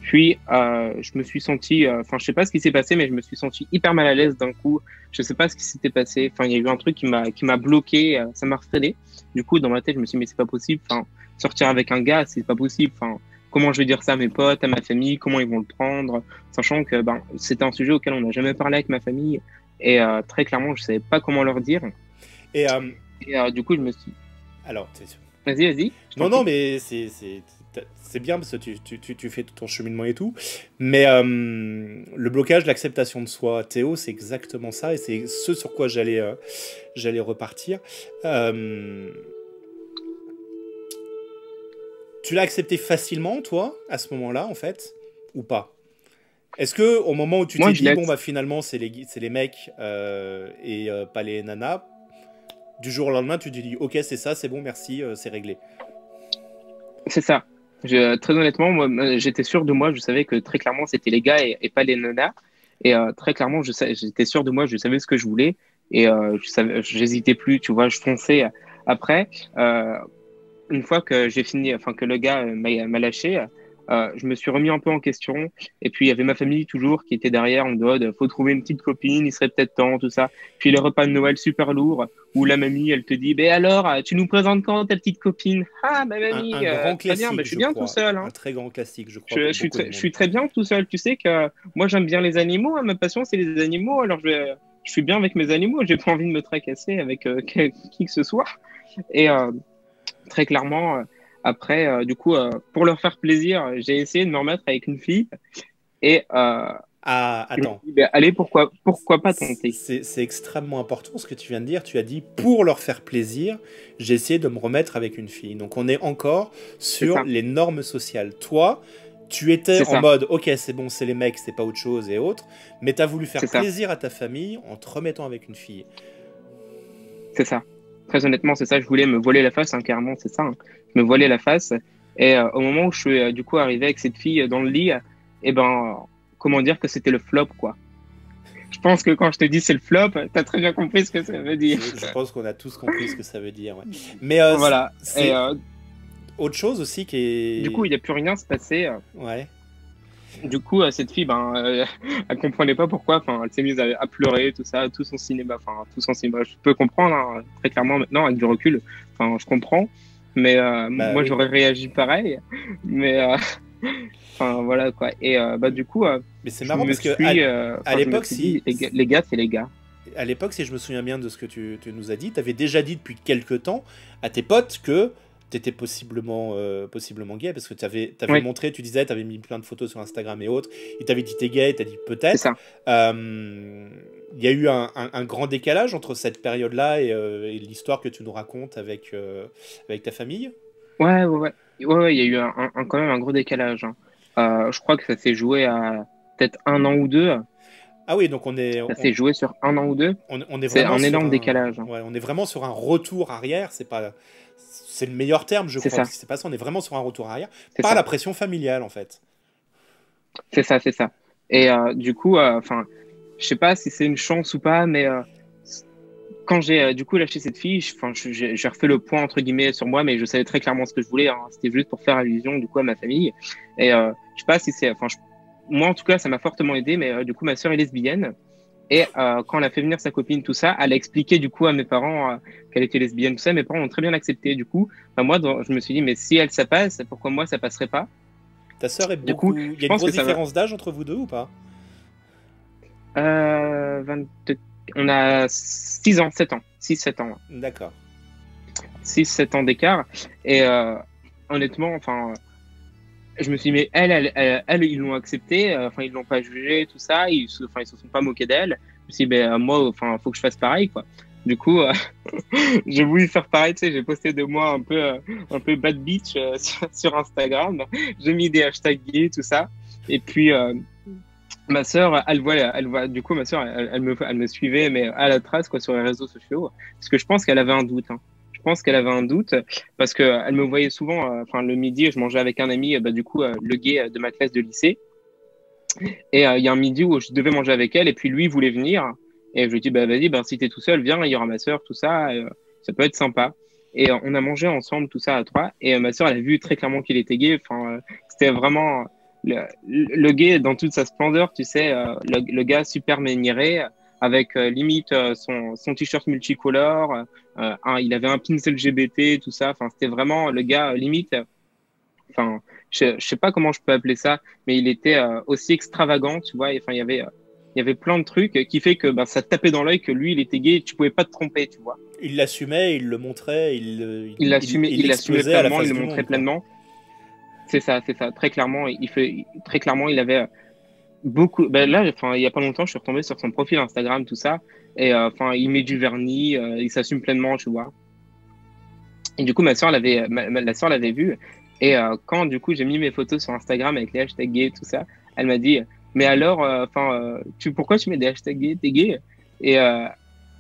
Speaker 2: Puis, je me suis senti, je sais pas ce qui s'est passé, mais je me suis senti hyper mal à l'aise d'un coup. Je sais pas ce qui s'était passé. Enfin, il y a eu un truc qui m'a bloqué, ça m'a freiné. Du coup, dans ma tête, je me suis dit, mais c'est pas possible. Enfin, sortir avec un gars, c'est pas possible. Enfin, comment je vais dire ça à mes potes, à ma famille, comment ils vont le prendre, sachant que, ben, c'était un sujet auquel on n'a jamais parlé avec ma famille. Et très clairement, je savais pas comment leur dire.
Speaker 1: Et
Speaker 2: Du coup, je me suis.
Speaker 1: alors,
Speaker 2: Vas-y, vas-y.
Speaker 1: non, mais c'est bien parce que tu fais ton cheminement et tout. Mais le blocage, l'acceptation de soi, Théo, c'est exactement ça. Et c'est ce sur quoi j'allais repartir. Tu l'as accepté facilement, toi, à ce moment-là, en fait, ou pas? Est-ce que au moment où tu t'es dit, bon, bah finalement, c'est les mecs et pas les nanas, du jour au lendemain, tu te dis, ok, c'est ça, c'est bon, merci, c'est réglé.
Speaker 2: C'est ça. Très honnêtement, moi, j'étais sûr de moi. Je savais que très clairement, c'était les gars et pas les nanas. Et très clairement, j'étais sûr de moi. Je savais ce que je voulais. Et j'hésitais plus. Tu vois, je fonçais. Après, une fois que j'ai fini, enfin que le gars m'a lâché, je me suis remis un peu en question. Et puis il y avait ma famille toujours qui était derrière en mode faut trouver une petite copine, il serait peut-être temps, tout ça. Puis les repas de Noël super lourds où la mamie elle te dit ben alors tu nous présentes quand ta petite copine? Ah ma mamie,
Speaker 1: Un grand
Speaker 2: très bien,
Speaker 1: classique,
Speaker 2: je suis bien tout seul. Hein.
Speaker 1: Un très grand classique, je crois.
Speaker 2: Je suis très bien tout seul. Tu sais que moi j'aime bien les animaux. Hein, ma passion c'est les animaux. Alors je suis bien avec mes animaux. J'ai pas envie de me tracasser avec qui que ce soit. Et très clairement, après, pour leur faire plaisir, j'ai essayé de me remettre avec une fille. Et
Speaker 1: Ah, attends.
Speaker 2: Je me suis dit, ben, allez, pourquoi pas tenter?
Speaker 1: C'est extrêmement important ce que tu viens de dire. Tu as dit, pour leur faire plaisir, j'ai essayé de me remettre avec une fille. Donc on est encore sur les normes sociales. Toi, tu étais
Speaker 2: C'est
Speaker 1: en
Speaker 2: ça.
Speaker 1: mode, ok, c'est bon, c'est les mecs, c'est pas autre chose et autres, mais t'as voulu faire
Speaker 2: C'est ça.
Speaker 1: plaisir à ta famille en te remettant avec une fille.
Speaker 2: C'est ça. Très honnêtement, c'est ça. Je voulais me voiler la face, hein, carrément, c'est ça. Hein. Je me voilais la face. Et au moment où je suis du coup arrivé avec cette fille dans le lit, eh ben, comment dire que c'était le flop, quoi. Je pense que quand je te dis c'est le flop, t'as très bien compris ce que ça veut dire.
Speaker 1: Je pense qu'on a tous compris ce que ça veut dire. Ouais. Mais
Speaker 2: Voilà. Et
Speaker 1: c'est autre chose aussi qui
Speaker 2: du coup, il
Speaker 1: est.
Speaker 2: n'y a plus rien se passé.
Speaker 1: Ouais.
Speaker 2: Du coup, cette fille, ben, elle comprenait pas pourquoi. Enfin, elle s'est mise à pleurer, tout ça, tout son cinéma. Enfin, tout son cinéma. Je peux comprendre hein, très clairement maintenant avec du recul. Enfin, je comprends. Mais
Speaker 1: Bah
Speaker 2: moi,
Speaker 1: oui.
Speaker 2: j'aurais réagi pareil. Mais enfin, voilà quoi. Et bah du coup,
Speaker 1: Mais c'est marrant parce que à
Speaker 2: je me
Speaker 1: l'époque,
Speaker 2: suis dit, les gars, c'est les gars.
Speaker 1: à l'époque, si je me souviens bien de ce que tu nous as dit, tu avais déjà dit depuis quelques temps à tes potes que tu étais possiblement gay, parce que tu avais
Speaker 2: Oui,
Speaker 1: montré, tu disais, tu avais mis plein de photos sur Instagram et autres, et tu avais dit t'es gay, tu as dit
Speaker 2: c'est
Speaker 1: peut-être.
Speaker 2: ça.
Speaker 1: Il y a eu un grand décalage entre cette période-là et l'histoire que tu nous racontes avec ta famille.
Speaker 2: Ouais, ouais, ouais. Ouais, ouais, il y a eu quand même un gros décalage. Hein. Je crois que ça s'est joué à peut-être un an ou deux.
Speaker 1: Ah oui, donc on est,
Speaker 2: Ça s'est joué sur un an ou deux.
Speaker 1: on est
Speaker 2: C'est
Speaker 1: vraiment
Speaker 2: un
Speaker 1: sur
Speaker 2: énorme
Speaker 1: un,
Speaker 2: décalage. Hein.
Speaker 1: ouais, on est vraiment sur un retour arrière. C'est le meilleur terme, je
Speaker 2: C'est
Speaker 1: crois,
Speaker 2: ça,
Speaker 1: parce que c'est pas ça. On est vraiment sur un retour arrière
Speaker 2: c'est
Speaker 1: par la
Speaker 2: ça,
Speaker 1: pression familiale, en fait.
Speaker 2: c'est ça, c'est ça. Et du coup, enfin, je sais pas si c'est une chance ou pas, mais quand j'ai du coup lâché cette fille, enfin, j'ai refait le point entre guillemets sur moi, mais je savais très clairement ce que je voulais. Hein. C'était juste pour faire allusion du coup à ma famille. Et je sais pas si c'est, enfin, moi en tout cas, ça m'a fortement aidé. Mais du coup, ma sœur est lesbienne. Et quand elle a fait venir sa copine, tout ça, elle a expliqué du coup à mes parents qu'elle était lesbienne, tout ça. Mes parents ont très bien accepté. Du coup, enfin, moi, je me suis dit, mais si elle ça passe, pourquoi moi ça passerait pas?
Speaker 1: Ta sœur est
Speaker 2: Du coup,
Speaker 1: beaucoup. Il y
Speaker 2: je
Speaker 1: a une
Speaker 2: pense que
Speaker 1: grosse
Speaker 2: ça va.
Speaker 1: différence d'âge entre vous deux ou pas?
Speaker 2: 20 On a 6 ans, 7 ans, 6 7 ans. Ouais.
Speaker 1: D'accord.
Speaker 2: 6 7 ans d'écart. Et honnêtement, enfin, je me suis dit, mais ils l'ont accepté, enfin, ils l'ont pas jugé, tout ça, enfin, ils se sont pas moqués d'elle. Je me suis dit, ben, moi, enfin, faut que je fasse pareil, quoi. Du coup, j'ai voulu faire pareil, tu sais, j'ai posté de moi un peu bad bitch sur Instagram. J'ai mis des hashtags gays, tout ça. Et puis, ma sœur, elle voit, du coup, ma sœur, elle me suivait, mais à la trace, quoi, sur les réseaux sociaux. Parce que je pense qu'elle avait un doute, hein. Je pense qu'elle avait un doute parce que elle me voyait souvent, enfin, le midi, je mangeais avec un ami, bah, du coup, le gay de ma classe de lycée. Et il y a un midi où je devais manger avec elle, et puis lui voulait venir. Et je lui ai dit, bah, vas-y, bah, si t'es tout seul, viens, il y aura ma sœur, tout ça, ça peut être sympa. Et on a mangé ensemble, tout ça à trois. Et ma sœur, elle a vu très clairement qu'il était gay. Enfin, c'était vraiment le gay dans toute sa splendeur, tu sais, le gars super maniéré, avec limite son t-shirt multicolore. Il avait un pins LGBT, tout ça. Enfin, c'était vraiment le gars limite. Enfin, je sais pas comment je peux appeler ça, mais il était aussi extravagant, tu vois. Enfin, il y avait plein de trucs qui fait que bah, ça te tapait dans l'œil que lui, il était gay et tu pouvais pas te tromper, tu vois.
Speaker 1: Il l'assumait, il le montrait, il
Speaker 2: Il l'assumait
Speaker 1: l'exposait à la
Speaker 2: pleinement, il
Speaker 1: face
Speaker 2: le
Speaker 1: du
Speaker 2: montrait
Speaker 1: monde, quoi.
Speaker 2: pleinement. C'est ça, très clairement. Très clairement, il avait beaucoup. Ben là, enfin, il y a pas longtemps, je suis retombé sur son profil Instagram, tout ça, et enfin, il met du vernis, il s'assume pleinement, tu vois. Et du coup, ma soeur la sœur l'avait vu. Et quand du coup j'ai mis mes photos sur Instagram avec les hashtags gays, tout ça, elle m'a dit, mais alors, enfin, pourquoi tu mets des hashtags gays, t'es gay? Et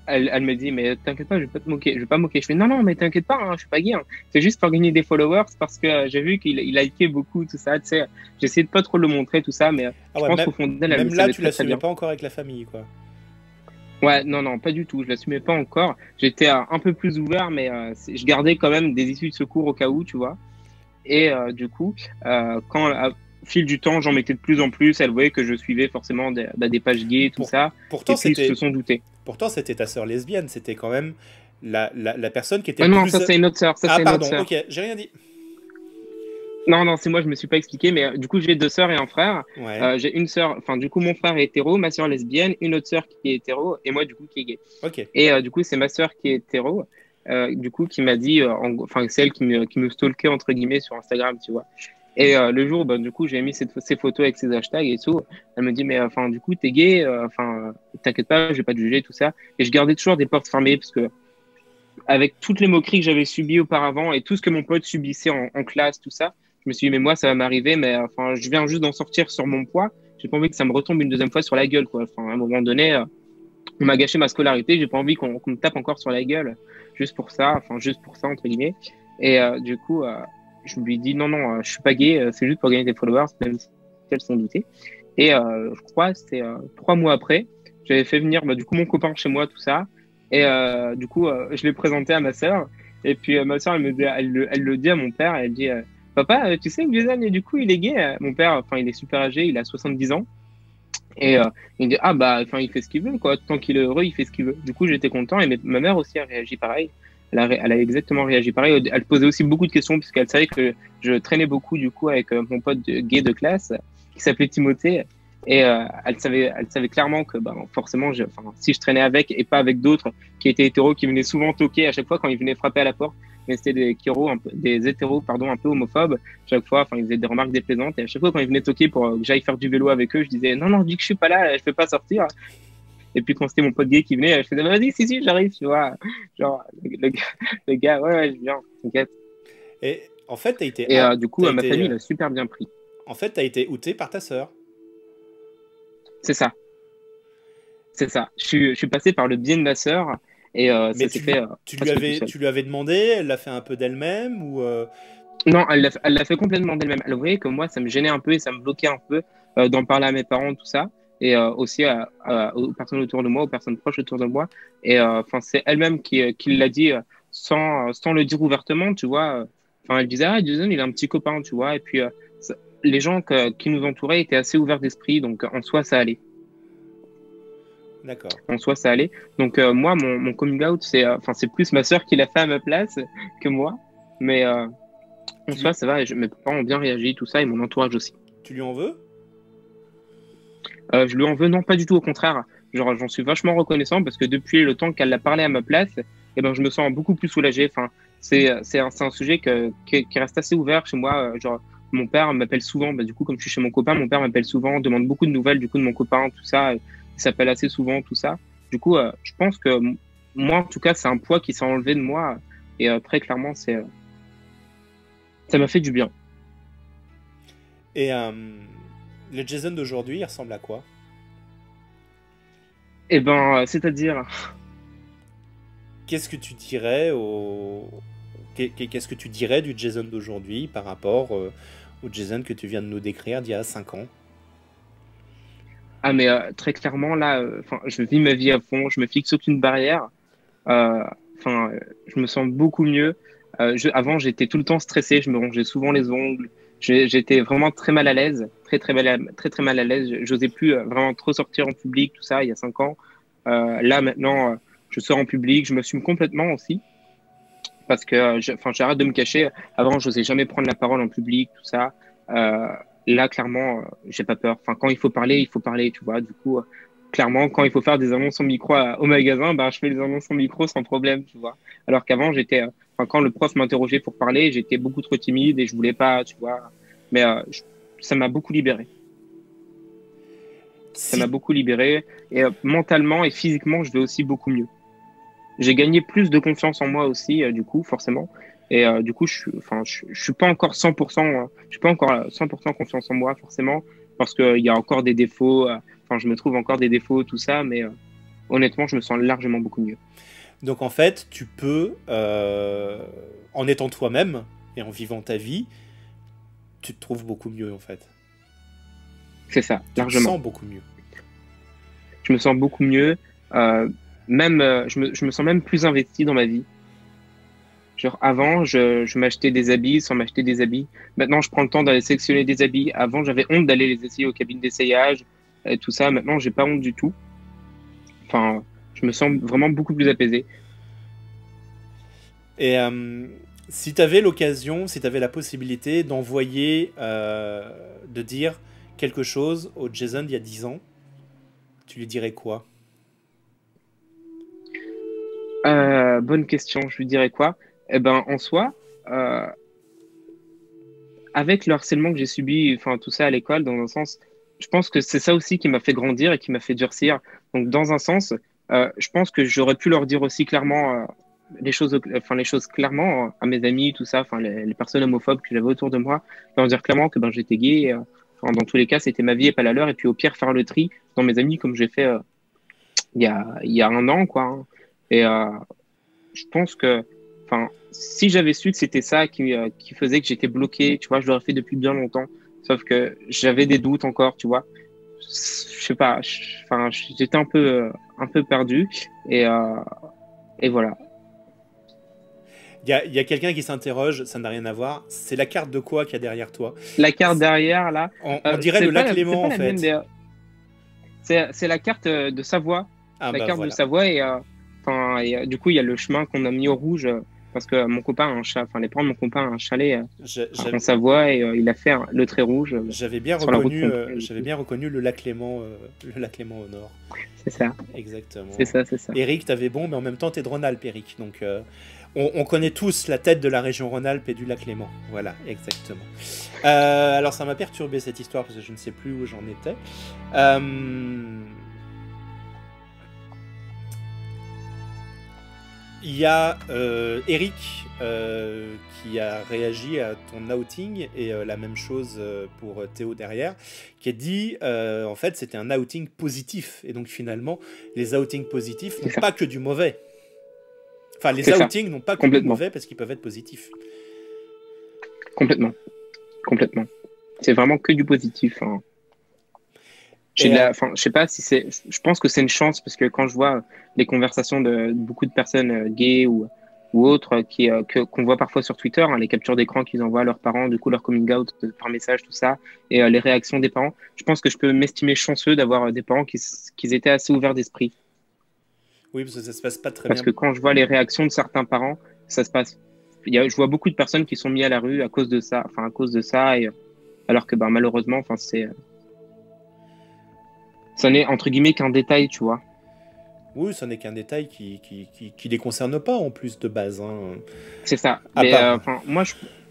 Speaker 2: elle me dit, mais t'inquiète pas, je vais pas te moquer, je vais pas me moquer. Je fais, non, non, mais t'inquiète pas, hein, je suis pas gay. Hein. C'est juste pour gagner des followers parce que j'ai vu qu'il likait beaucoup, tout ça. Tu sais, j'essayais de pas trop le montrer, tout ça, mais
Speaker 1: Ah
Speaker 2: je
Speaker 1: ouais,
Speaker 2: pense qu'au fond d'elle, elle le
Speaker 1: même là,
Speaker 2: savait
Speaker 1: tu
Speaker 2: très très
Speaker 1: l'assumais
Speaker 2: bien.
Speaker 1: pas encore avec la famille, quoi.
Speaker 2: Ouais, non, non, pas du tout. Je l'assumais pas encore. J'étais un peu plus ouvert, mais je gardais quand même des issues de secours au cas où, tu vois. Et du coup, quand au fil du temps, j'en mettais de plus en plus, elle voyait que je suivais forcément des pages gays, tout
Speaker 1: Pour-
Speaker 2: ça. Et
Speaker 1: Pourtant,
Speaker 2: puis, ils se
Speaker 1: c'était
Speaker 2: sont doutés.
Speaker 1: pourtant, c'était ta sœur lesbienne, c'était quand même la personne qui était
Speaker 2: Ah non,
Speaker 1: plus.
Speaker 2: ça c'est une autre sœur. Ça
Speaker 1: Ah,
Speaker 2: c'est une autre
Speaker 1: pardon,
Speaker 2: sœur.
Speaker 1: ok, j'ai rien dit.
Speaker 2: Non, non, c'est moi, je me suis pas expliqué, mais du coup, j'ai deux sœurs et un frère.
Speaker 1: Ouais,
Speaker 2: J'ai une sœur, enfin, du coup, mon frère est hétéro, ma sœur lesbienne, une autre sœur qui est hétéro, et moi, du coup, qui est gay.
Speaker 1: ok.
Speaker 2: Et du coup, c'est ma sœur qui est hétéro, du coup, qui m'a dit, enfin, c'est elle qui me stalkait, entre guillemets, sur Instagram, tu vois. Et le jour, bah, du coup, j'ai mis ces photos avec ces hashtags et tout. Elle me dit, mais enfin, du coup, t'es gay, enfin, t'inquiète pas, je vais pas te juger, tout ça. Et je gardais toujours des portes fermées parce que, avec toutes les moqueries que j'avais subies auparavant et tout ce que mon pote subissait en classe, tout ça, Je me suis dit, mais moi, ça va m'arriver, mais enfin, je viens juste d'en sortir sur mon poids. J'ai pas envie que ça me retombe une deuxième fois sur la gueule, quoi. Enfin, à un moment donné, on m'a gâché ma scolarité, j'ai pas envie qu'on me tape encore sur la gueule juste pour ça, enfin, juste pour ça, entre guillemets. Et du coup, je lui ai dit, non, non, je suis pas gay, c'est juste pour gagner des followers, même si elles sont doutées. Et je crois, c'était 3 mois après, j'avais fait venir du coup mon copain chez moi, tout ça. Et du coup, je l'ai présenté à ma sœur. Et puis ma sœur, elle le dit à mon père. Elle dit, papa, tu sais que Jason, et du coup, il est gay. Mon père, enfin, il est super âgé, il a 70 ans. Et il dit, ah bah, enfin, il fait ce qu'il veut, quoi. Tant qu'il est heureux, il fait ce qu'il veut. Du coup, j'étais content. Et ma mère aussi a réagi pareil. Elle a exactement réagi pareil. Elle posait aussi beaucoup de questions puisqu'elle savait que je traînais beaucoup du coup avec mon pote gay de classe qui s'appelait Timothée. Et elle savait clairement que ben, forcément, enfin, si je traînais avec et pas avec d'autres qui étaient hétéros, qui venaient souvent toquer à chaque fois quand ils venaient frapper à la porte, mais c'était des hétéros pardon, un peu homophobes. Chaque fois, enfin, ils faisaient des remarques déplaisantes. Et à chaque fois, quand ils venaient toquer pour que j'aille faire du vélo avec eux, je disais non, non, dis que je suis pas là, je peux pas sortir. Et puis quand c'était mon pote gay qui venait, je faisais vas-y, si, j'arrive, tu vois. Genre, le gars, ouais, je viens, t'inquiète.
Speaker 1: Et en fait, t'as été.
Speaker 2: Et du coup,
Speaker 1: t'as
Speaker 2: ma
Speaker 1: été,
Speaker 2: famille l'a super bien pris.
Speaker 1: En fait, t'as été outé par ta sœur.
Speaker 2: C'est ça. C'est ça. Je suis passé par le biais de ma sœur et
Speaker 1: Mais
Speaker 2: ça s'est fait presque tout seul.
Speaker 1: tu lui avais demandé, elle l'a fait un peu d'elle-même ou
Speaker 2: Non, elle l'a fait complètement d'elle-même. Elle voyait que moi, ça me gênait un peu et ça me bloquait un peu d'en parler à mes parents, tout ça. Et aussi aux personnes autour de moi, aux personnes proches autour de moi. Et enfin, c'est elle-même qui l'a dit sans le dire ouvertement, tu vois. Enfin, elle disait, ah, Jason, il a un petit copain, tu vois. Et puis, les gens qui nous entouraient étaient assez ouverts d'esprit, donc en soi, ça allait.
Speaker 1: D'accord.
Speaker 2: En soi, ça allait. Donc, moi, mon coming out, enfin, c'est plus ma sœur qui l'a fait à ma place que moi. Mais en
Speaker 1: Tu
Speaker 2: soi,
Speaker 1: lui,
Speaker 2: ça va. Mes parents ont bien réagi, tout ça, et mon entourage aussi.
Speaker 1: tu lui en veux?
Speaker 2: Je lui en veux, non, pas du tout, au contraire. Genre, j'en suis vachement reconnaissant parce que depuis le temps qu'elle l'a parlé à ma place, eh ben, je me sens beaucoup plus soulagé. Enfin, c'est un sujet qui reste assez ouvert chez moi. Genre, mon père m'appelle souvent, bah, du coup, comme je suis chez mon copain, mon père m'appelle souvent, demande beaucoup de nouvelles, du coup, de mon copain, tout ça. Il s'appelle assez souvent, tout ça. Du coup, je pense que moi, en tout cas, c'est un poids qui s'est enlevé de moi. Et très clairement, ça m'a fait du bien.
Speaker 1: Et le Jason d'aujourd'hui, il ressemble à quoi?
Speaker 2: Eh ben, c'est-à-dire,
Speaker 1: Qu'est-ce que tu dirais qu'est-ce que tu dirais du Jason d'aujourd'hui par rapport au Jason que tu viens de nous décrire d'il y a 5 ans?
Speaker 2: ah, mais très clairement, là, enfin, je vis ma vie à fond, je me fixe aucune barrière. Enfin, je me sens beaucoup mieux. Avant, j'étais tout le temps stressé, je me rongeais souvent les ongles. J'étais vraiment très mal à l'aise, très mal à l'aise. J'osais plus vraiment trop sortir en public, tout ça, il y a 5 ans. Là, maintenant, je sors en public, je m'assume complètement aussi, parce que enfin, j'arrête de me cacher. Avant, j'osais jamais prendre la parole en public, tout ça. Euh, Là, clairement, j'ai pas peur. Enfin, quand il faut parler, tu vois. Du coup, clairement, quand il faut faire des annonces en micro au magasin, ben, je fais les annonces en micro sans problème, tu vois. Alors qu'avant, enfin, quand le prof m'interrogeait pour parler, j'étais beaucoup trop timide et je voulais pas, tu vois. Mais ça m'a beaucoup libéré. Ça m'a
Speaker 1: Si,
Speaker 2: beaucoup libéré. Et mentalement et physiquement, je vais aussi beaucoup mieux. J'ai gagné plus de confiance en moi aussi, du coup, forcément. Et du coup, je suis pas encore 100%, je suis pas encore à 100% confiance en moi, forcément, parce qu'il y a encore des défauts. Enfin, je me trouve encore des défauts, tout ça, mais honnêtement, je me sens largement beaucoup mieux.
Speaker 1: donc en fait, tu peux, en étant toi-même et en vivant ta vie, tu te trouves beaucoup mieux en fait.
Speaker 2: C'est ça,
Speaker 1: Tu te
Speaker 2: largement.
Speaker 1: sens beaucoup mieux.
Speaker 2: Je me sens beaucoup mieux. Euh, Même, je me sens même plus investi dans ma vie. Genre avant, je m'achetais des habits sans m'acheter des habits. Maintenant, je prends le temps d'aller sélectionner des habits. Avant, j'avais honte d'aller les essayer aux cabines d'essayage et tout ça. Maintenant, j'ai pas honte du tout. Enfin, je me sens vraiment beaucoup plus apaisé.
Speaker 1: Et si tu avais l'occasion, si tu avais la possibilité d'envoyer, de dire quelque chose au Jason d'il y a 10 ans, tu lui dirais quoi?
Speaker 2: Bonne question. Je lui dirais quoi? Eh ben, en soi, euh, avec le harcèlement que j'ai subi, enfin tout ça à l'école, dans un sens, je pense que c'est ça aussi qui m'a fait grandir et qui m'a fait durcir. Donc, dans un sens, je pense que j'aurais pu leur dire aussi clairement. les choses clairement à mes amis, tout ça, enfin les personnes homophobes que j'avais autour de moi, leur dire clairement que ben j'étais gay. Enfin, dans tous les cas, c'était ma vie et pas la leur. Et puis au pire, faire le tri dans mes amis comme j'ai fait il y a un an, quoi. Hein. Et je pense que, enfin, si j'avais su que c'était ça qui faisait que j'étais bloqué, tu vois, je l'aurais fait depuis bien longtemps. Sauf que j'avais des doutes encore, tu vois. Je sais pas, enfin, j'étais un peu perdu. Et, euh, et voilà.
Speaker 1: Il y a quelqu'un qui s'interroge, ça n'a rien à voir. C'est la carte de quoi qu'il y a derrière toi?
Speaker 2: La carte derrière, là,
Speaker 1: On dirait le lac
Speaker 2: c'est
Speaker 1: Léman,
Speaker 2: pas
Speaker 1: en
Speaker 2: la mienne,
Speaker 1: fait.
Speaker 2: c'est la carte de Savoie.
Speaker 1: Ah
Speaker 2: La
Speaker 1: bah
Speaker 2: carte de
Speaker 1: voilà.
Speaker 2: Savoie du coup, il y a le chemin qu'on a mis au rouge parce que mon copain a un chat, enfin, les parents de mon copain a un chalet en Savoie et il a fait le trait rouge sur la route qu'on prenait.
Speaker 1: j'avais bien reconnu le lac Léman au nord.
Speaker 2: C'est ça,
Speaker 1: Exactement.
Speaker 2: c'est ça.
Speaker 1: Eric, t'avais bon, mais en même temps, t'es de Rhône-Alpes, Eric. Donc, on connaît tous la tête de la région Rhône-Alpes et du lac Léman. Voilà, exactement. Alors, ça m'a perturbé cette histoire parce que je ne sais plus où j'en étais. Il y a Eric qui a réagi à ton outing et la même chose pour Théo derrière, qui a dit en fait c'était un outing positif et donc finalement les outings positifs n'ont pas que du mauvais. Enfin les outings n'ont pas que du mauvais parce qu'ils peuvent être positifs.
Speaker 2: Complètement. C'est vraiment que du positif. Hein. Je sais pas si c'est. Je pense que c'est une chance parce que quand je vois les conversations de beaucoup de personnes gays ou autres qu'on voit parfois sur Twitter, hein, les captures d'écran qu'ils envoient à leurs parents, du coup leur coming out par message, tout ça, et les réactions des parents, je pense que je peux m'estimer chanceux d'avoir des parents qui étaient assez ouverts d'esprit.
Speaker 1: Oui, parce que ça se passe pas très
Speaker 2: bien. Parce que quand je vois les réactions de certains parents, ça se passe. Je vois beaucoup de personnes qui sont mises à la rue à cause de ça, et alors que malheureusement, ça n'est entre guillemets qu'un détail, tu vois.
Speaker 1: Oui, ça n'est qu'un détail qui les concerne pas en plus de base. Hein.
Speaker 2: C'est ça. Mais moi,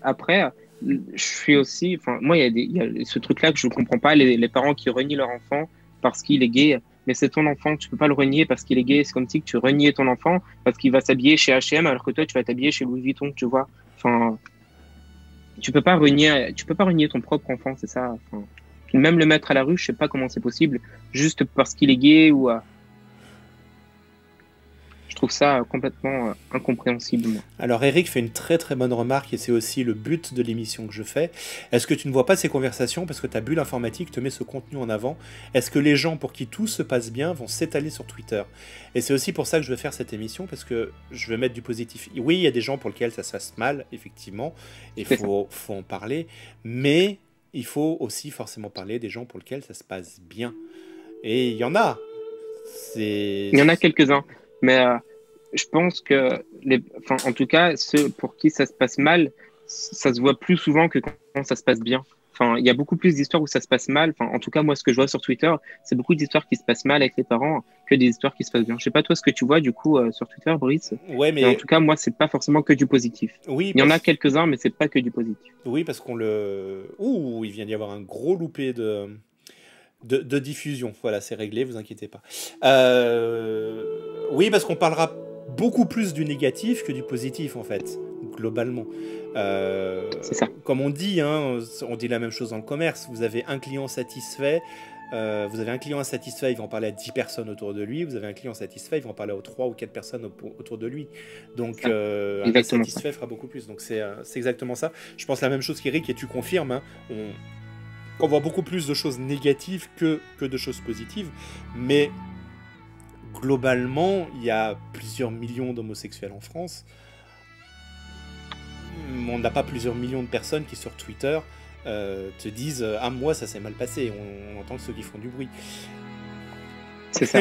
Speaker 2: après, je suis aussi. Moi, il y a ce truc-là que je ne comprends pas, les parents qui renient leur enfant parce qu'il est gay. Mais c'est ton enfant, tu peux pas le renier parce qu'il est gay. C'est comme si tu reniais ton enfant parce qu'il va s'habiller chez H&M alors que toi, tu vas t'habiller chez Louis Vuitton, tu vois. Enfin, tu peux pas renier ton propre enfant, c'est ça. Enfin, même le mettre à la rue, je sais pas comment c'est possible, juste parce qu'il est gay ou. Je trouve ça complètement incompréhensible. Moi.
Speaker 1: Alors Eric fait une très très bonne remarque et c'est aussi le but de l'émission que je fais. Est-ce que tu ne vois pas ces conversations parce que ta bulle informatique te met ce contenu en avant? Est-ce que les gens pour qui tout se passe bien vont s'étaler sur Twitter? Et c'est aussi pour ça que je veux faire cette émission parce que je veux mettre du positif. Oui, il y a des gens pour lesquels ça se passe mal, effectivement, et il faut en parler, mais il faut aussi forcément parler des gens pour lesquels ça se passe bien. Et il y en a.
Speaker 2: Il y en a quelques-uns. Mais je pense que, en tout cas, ceux pour qui ça se passe mal, ça se voit plus souvent que quand ça se passe bien. Enfin, il y a beaucoup plus d'histoires où ça se passe mal. Enfin, en tout cas, moi, ce que je vois sur Twitter, c'est beaucoup d'histoires qui se passent mal avec les parents que des histoires qui se passent bien. Je sais pas toi ce que tu vois du coup sur Twitter, Brice.
Speaker 1: Ouais, mais
Speaker 2: en tout cas, moi, c'est pas forcément que du positif.
Speaker 1: Oui,
Speaker 2: il y en a quelques-uns, mais c'est pas que du positif.
Speaker 1: Oui, parce qu'on le. Ouh, il vient d'y avoir un gros loupé de diffusion. Voilà, c'est réglé, vous inquiétez pas. Oui, parce qu'on parlera beaucoup plus du négatif que du positif, en fait, globalement.
Speaker 2: C'est ça.
Speaker 1: Comme on dit, hein, on dit la même chose dans le commerce. Vous avez un client satisfait. Vous avez un client insatisfait, il va en parler à 10 personnes autour de lui. Vous avez un client satisfait, il va en parler aux 3 ou 4 personnes autour de lui. Donc, un insatisfait fera beaucoup plus. Donc, c'est exactement ça. Je pense la même chose qu'Eric, et tu confirmes. Hein, on voit beaucoup plus de choses négatives que de choses positives. Mais globalement, il y a plusieurs millions d'homosexuels en France. On n'a pas plusieurs millions de personnes qui, sur Twitter, te disent « Ah, moi, ça s'est mal passé. » On entend que ceux qui font du bruit.
Speaker 2: C'est ça.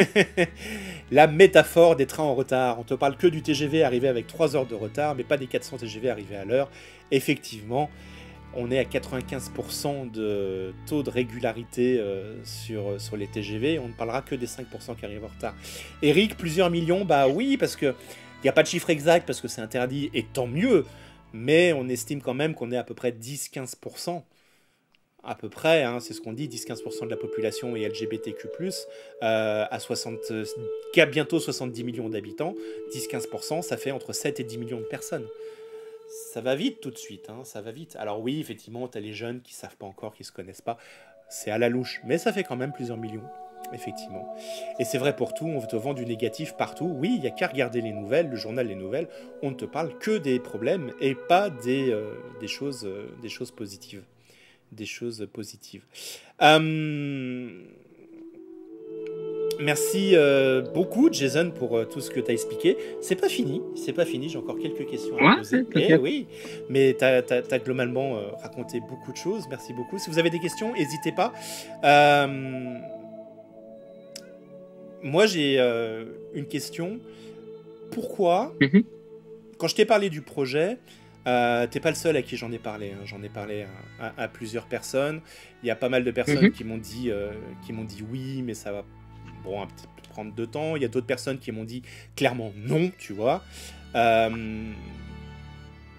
Speaker 1: La métaphore des trains en retard. On te parle que du TGV arrivé avec 3 heures de retard, mais pas des 400 TGV arrivés à l'heure. Effectivement, on est à 95% de taux de régularité sur les TGV. On ne parlera que des 5% qui arrivent en retard. Eric, plusieurs millions, bah oui, parce qu'il n'y a pas de chiffre exact, parce que c'est interdit, et tant mieux. Mais on estime quand même qu'on est à peu près 10-15% à peu près, hein, c'est ce qu'on dit, 10-15% de la population est LGBTQ+, à 60, bientôt 70 millions d'habitants, 10-15%, ça fait entre 7 et 10 millions de personnes. Ça va vite tout de suite, hein, ça va vite. Alors oui, effectivement, tu as les jeunes qui savent pas encore, qui se connaissent pas, c'est à la louche, mais ça fait quand même plusieurs millions, effectivement. Et c'est vrai pour tout, on te vend du négatif partout. Oui, il n'y a qu'à regarder les nouvelles, le journal Les Nouvelles, on ne te parle que des problèmes et pas des choses positives. Des choses positives. Merci beaucoup, Jason, pour tout ce que tu as expliqué. C'est pas fini, j'ai encore quelques questions à te poser.
Speaker 2: Okay.
Speaker 1: Oui, mais tu as globalement raconté beaucoup de choses. Merci beaucoup. Si vous avez des questions, n'hésitez pas. Moi, j'ai une question. Pourquoi, quand je t'ai parlé du projet, t'es pas le seul à qui j'en ai parlé, hein. J'en ai parlé à plusieurs personnes. Il y a pas mal de personnes qui m'ont dit oui, mais ça va un petit peu prendre de temps. Il y a d'autres personnes qui m'ont dit clairement non, tu vois.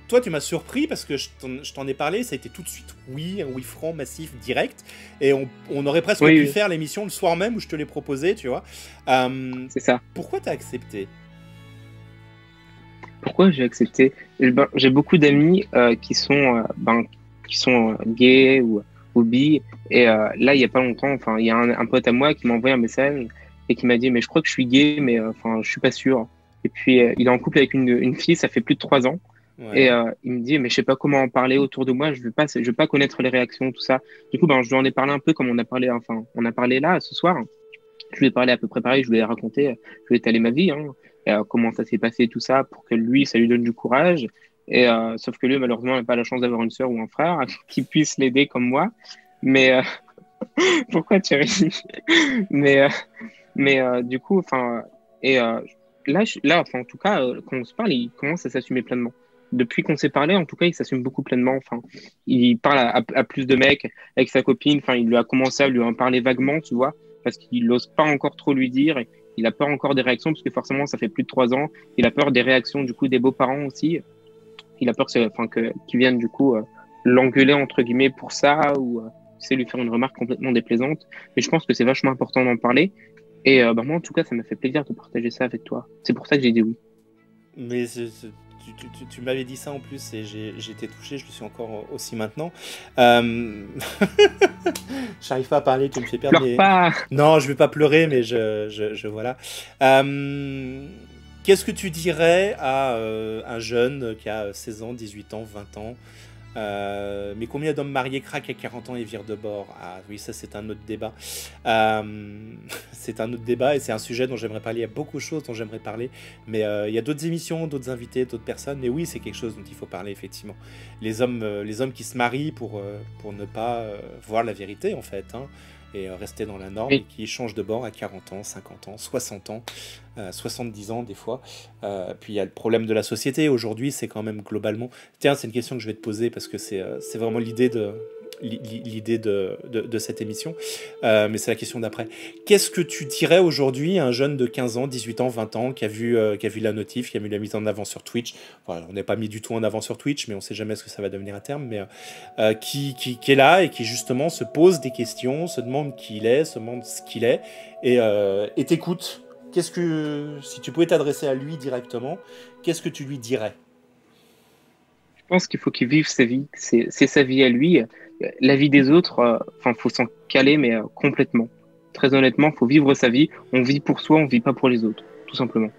Speaker 1: Toi, tu m'as surpris parce que je t'en ai parlé, ça a été tout de suite oui, un oui franc, massif, direct. Et on aurait presque pu faire l'émission le soir même où je te l'ai proposé, tu vois.
Speaker 2: C'est ça.
Speaker 1: Pourquoi t'as accepté ?
Speaker 2: Pourquoi j'ai accepté ? J'ai beaucoup d'amis qui sont gays ou bi. Et là, il n'y a pas longtemps, il y a un pote à moi qui m'a envoyé un message et qui m'a dit « Mais je crois que je suis gay, mais je suis pas sûr. » Et puis, il est en couple avec une fille, ça fait plus de 3 ans. Ouais. Et il me dit « Mais je sais pas comment en parler autour de moi, je veux pas connaître les réactions, tout ça. » Du coup, je lui en ai parlé un peu comme on a parlé là, ce soir. Je lui ai parlé à peu près pareil, je lui ai raconté, je lui ai étalé ma vie, hein, et, comment ça s'est passé, tout ça, pour que lui, ça lui donne du courage. Et sauf que lui, malheureusement, n'a pas la chance d'avoir une sœur ou un frère qui puisse l'aider comme moi. Mais pourquoi tu ris? Mais du coup, là, en tout cas, quand on se parle, il commence à s'assumer pleinement. Depuis qu'on s'est parlé, en tout cas, il s'assume beaucoup pleinement. Il parle à plus de mecs avec sa copine. Il lui a commencé à lui en parler vaguement, tu vois, parce qu'il n'ose pas encore trop lui dire. Et il a peur encore des réactions, parce que forcément, ça fait plus de 3 ans. Il a peur des réactions, du coup, des beaux-parents aussi. Il a peur qu'ils viennent, du coup, l'engueuler, entre guillemets, pour ça, ou lui faire une remarque complètement déplaisante. Mais je pense que c'est vachement important d'en parler. Et moi, en tout cas, ça m'a fait plaisir de partager ça avec toi. C'est pour ça que j'ai dit oui.
Speaker 1: Mais tu m'avais dit ça en plus et j'ai été touché, je le suis encore aussi maintenant. J'arrive pas à parler, tu me fais perdre.
Speaker 2: Pleure pas.
Speaker 1: Non, je vais pas pleurer, mais je voilà. Qu'est-ce que tu dirais à un jeune qui a 16 ans, 18 ans, 20 ans mais combien d'hommes mariés craquent à 40 ans et virent de bord? Ah oui, ça c'est un autre débat. C'est un autre débat et c'est un sujet dont j'aimerais parler. Il y a beaucoup de choses dont j'aimerais parler, mais il y a d'autres émissions, d'autres invités, d'autres personnes. Mais oui, c'est quelque chose dont il faut parler effectivement. Les hommes qui se marient pour ne pas voir la vérité en fait, hein, et rester dans la norme, et qui changent de bord à 40 ans, 50 ans, 60 ans, 70 ans des fois. Puis il y a le problème de la société. Aujourd'hui, c'est quand même globalement... Tiens, c'est une question que je vais te poser parce que c'est vraiment l'idée de cette émission. Mais c'est la question d'après. Qu'est-ce que tu dirais aujourd'hui à un jeune de 15 ans, 18 ans, 20 ans qui a vu la notif, qui a mis la mise en avant sur Twitch? Voilà, on n'est pas mis du tout en avant sur Twitch, mais on ne sait jamais ce que ça va devenir à terme. Mais qui est là et qui justement se pose des questions, se demande qui il est, se demande ce qu'il est et t'écoute. Si tu pouvais t'adresser à lui directement, qu'est-ce que tu lui dirais?
Speaker 2: Je pense qu'il faut qu'il vive sa vie. C'est sa vie à lui. La vie des autres, faut s'en caler, mais complètement. Très honnêtement, faut vivre sa vie. On vit pour soi, on vit pas pour les autres, tout simplement.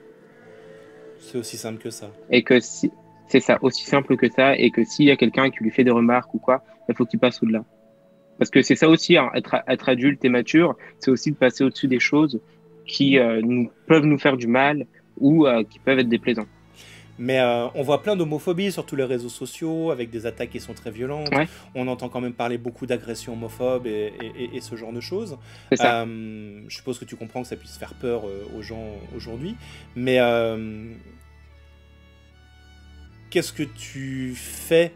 Speaker 1: C'est aussi simple que ça.
Speaker 2: Et que c'est ça, aussi simple que ça, et que s'il y a quelqu'un qui lui fait des remarques ou quoi, il faut qu'il passe au-delà. Parce que c'est ça aussi, hein, être adulte et mature, c'est aussi de passer au-dessus des choses qui peuvent nous faire du mal ou qui peuvent être déplaisants.
Speaker 1: Mais on voit plein d'homophobie sur tous les réseaux sociaux, avec des attaques qui sont très violentes. Ouais. On entend quand même parler beaucoup d'agressions homophobes et ce genre de choses.
Speaker 2: C'est ça.
Speaker 1: Je suppose que tu comprends que ça puisse faire peur aux gens aujourd'hui. Mais qu'est-ce que tu fais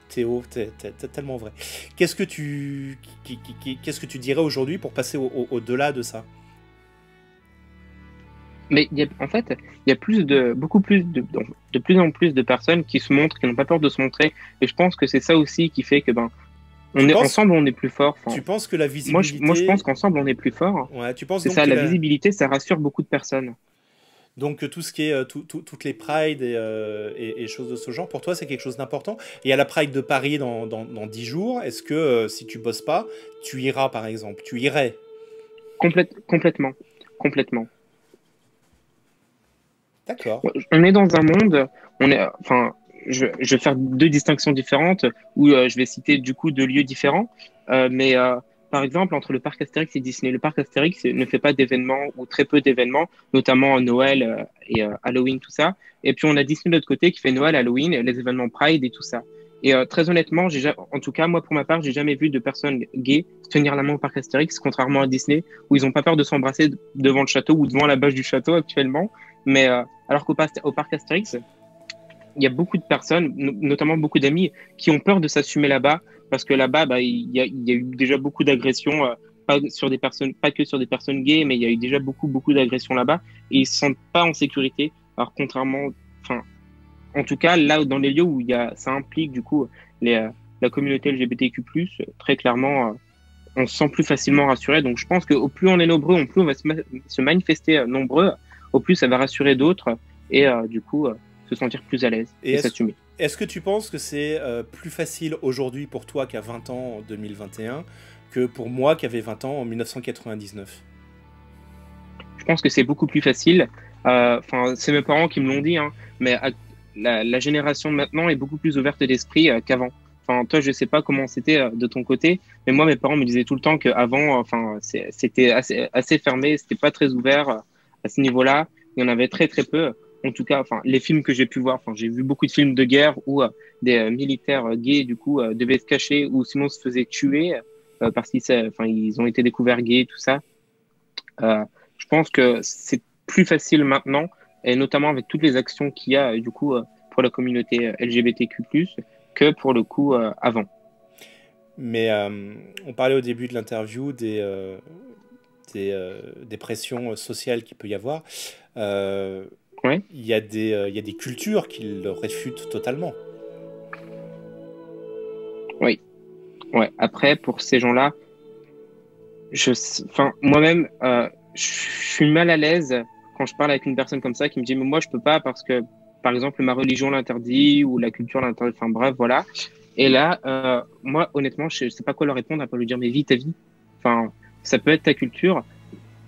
Speaker 1: Théo, t'es tellement vrai. Qu'est-ce que tu dirais aujourd'hui pour passer au-delà de ça?
Speaker 2: Mais en fait, il y a beaucoup plus de plus en plus de personnes qui se montrent, qui n'ont pas peur de se montrer. Et je pense que c'est ça aussi qui fait que ben,
Speaker 1: Tu
Speaker 2: on est
Speaker 1: penses,
Speaker 2: ensemble, on est plus fort. Enfin,
Speaker 1: tu penses que la
Speaker 2: moi, je pense
Speaker 1: visibilité...
Speaker 2: qu'ensemble, on est plus fort.
Speaker 1: Ouais, tu penses
Speaker 2: C'est
Speaker 1: donc
Speaker 2: ça,
Speaker 1: que
Speaker 2: la
Speaker 1: la...
Speaker 2: visibilité, ça rassure beaucoup de personnes.
Speaker 1: Donc tout ce qui est toutes les prides et choses de ce genre, pour toi c'est quelque chose d'important. Et à la Pride de Paris dans 10 jours, est-ce que si tu bosses pas, tu iras par exemple? Tu irais?
Speaker 2: Complètement, complètement.
Speaker 1: D'accord.
Speaker 2: On est dans un monde, enfin, je vais faire deux distinctions différentes où je vais citer du coup deux lieux différents. Mais par exemple, entre le parc Astérix et Disney, le parc Astérix ne fait pas d'événements ou très peu d'événements, notamment Noël et Halloween, tout ça. Et puis on a Disney de l'autre côté qui fait Noël, Halloween, les événements Pride et tout ça. Et très honnêtement, en tout cas, moi pour ma part, j'ai jamais vu de personnes gays se tenir la main au parc Astérix, contrairement à Disney, où ils n'ont pas peur de s'embrasser devant le château ou devant la bâche du château actuellement. Mais alors au parc Astérix, il y a beaucoup de personnes, notamment beaucoup d'amis, qui ont peur de s'assumer là-bas, parce que là-bas, bah, il y a eu déjà beaucoup d'agressions, pas sur des personnes, pas que sur des personnes gays, mais il y a eu déjà beaucoup d'agressions là-bas, et ils se sentent pas en sécurité. Alors contrairement, enfin, en tout cas, là, dans les lieux où ça implique du coup la communauté LGBTQ+, très clairement, on se sent plus facilement rassuré. Donc je pense qu'au plus on est nombreux, au plus on va se manifester nombreux, au plus ça va rassurer d'autres et du coup se sentir plus à l'aise
Speaker 1: Et
Speaker 2: et s'assumer.
Speaker 1: est-ce que tu penses que c'est plus facile aujourd'hui pour toi qui a 20 ans en 2021 que pour moi qui avait 20 ans en 1999?
Speaker 2: Je pense que c'est beaucoup plus facile. Enfin, c'est mes parents qui me l'ont dit, hein, mais la génération de maintenant est beaucoup plus ouverte d'esprit qu'avant. Enfin, toi, je sais pas comment c'était de ton côté, mais moi, mes parents me disaient tout le temps qu'avant, enfin, c'était assez fermé, c'était pas très ouvert à ce niveau-là. Il y en avait très peu. En tout cas, enfin, les films que j'ai pu voir, enfin, j'ai vu beaucoup de films de guerre où des militaires gays, du coup, devaient se cacher ou sinon se faisaient tuer parce enfin, ils ont été découverts gays, tout ça. Euh, je pense que c'est plus facile maintenant, et notamment avec toutes les actions qu'il y a du coup pour la communauté LGBTQ+, que pour le coup avant.
Speaker 1: Mais on parlait au début de l'interview des pressions sociales qu'il peut y avoir. Euh,
Speaker 2: Ouais,
Speaker 1: il y a des cultures qui le réfutent totalement.
Speaker 2: oui, ouais. Après, pour ces gens-là, enfin, moi-même, je suis mal à l'aise quand je parle avec une personne comme ça qui me dit, mais moi, je peux pas parce que, par exemple, ma religion l'interdit ou la culture l'interdit. Enfin, bref, voilà. Et là, moi, honnêtement, je sais pas quoi leur répondre à part lui dire, mais vis ta vie. Enfin, ça peut être ta culture,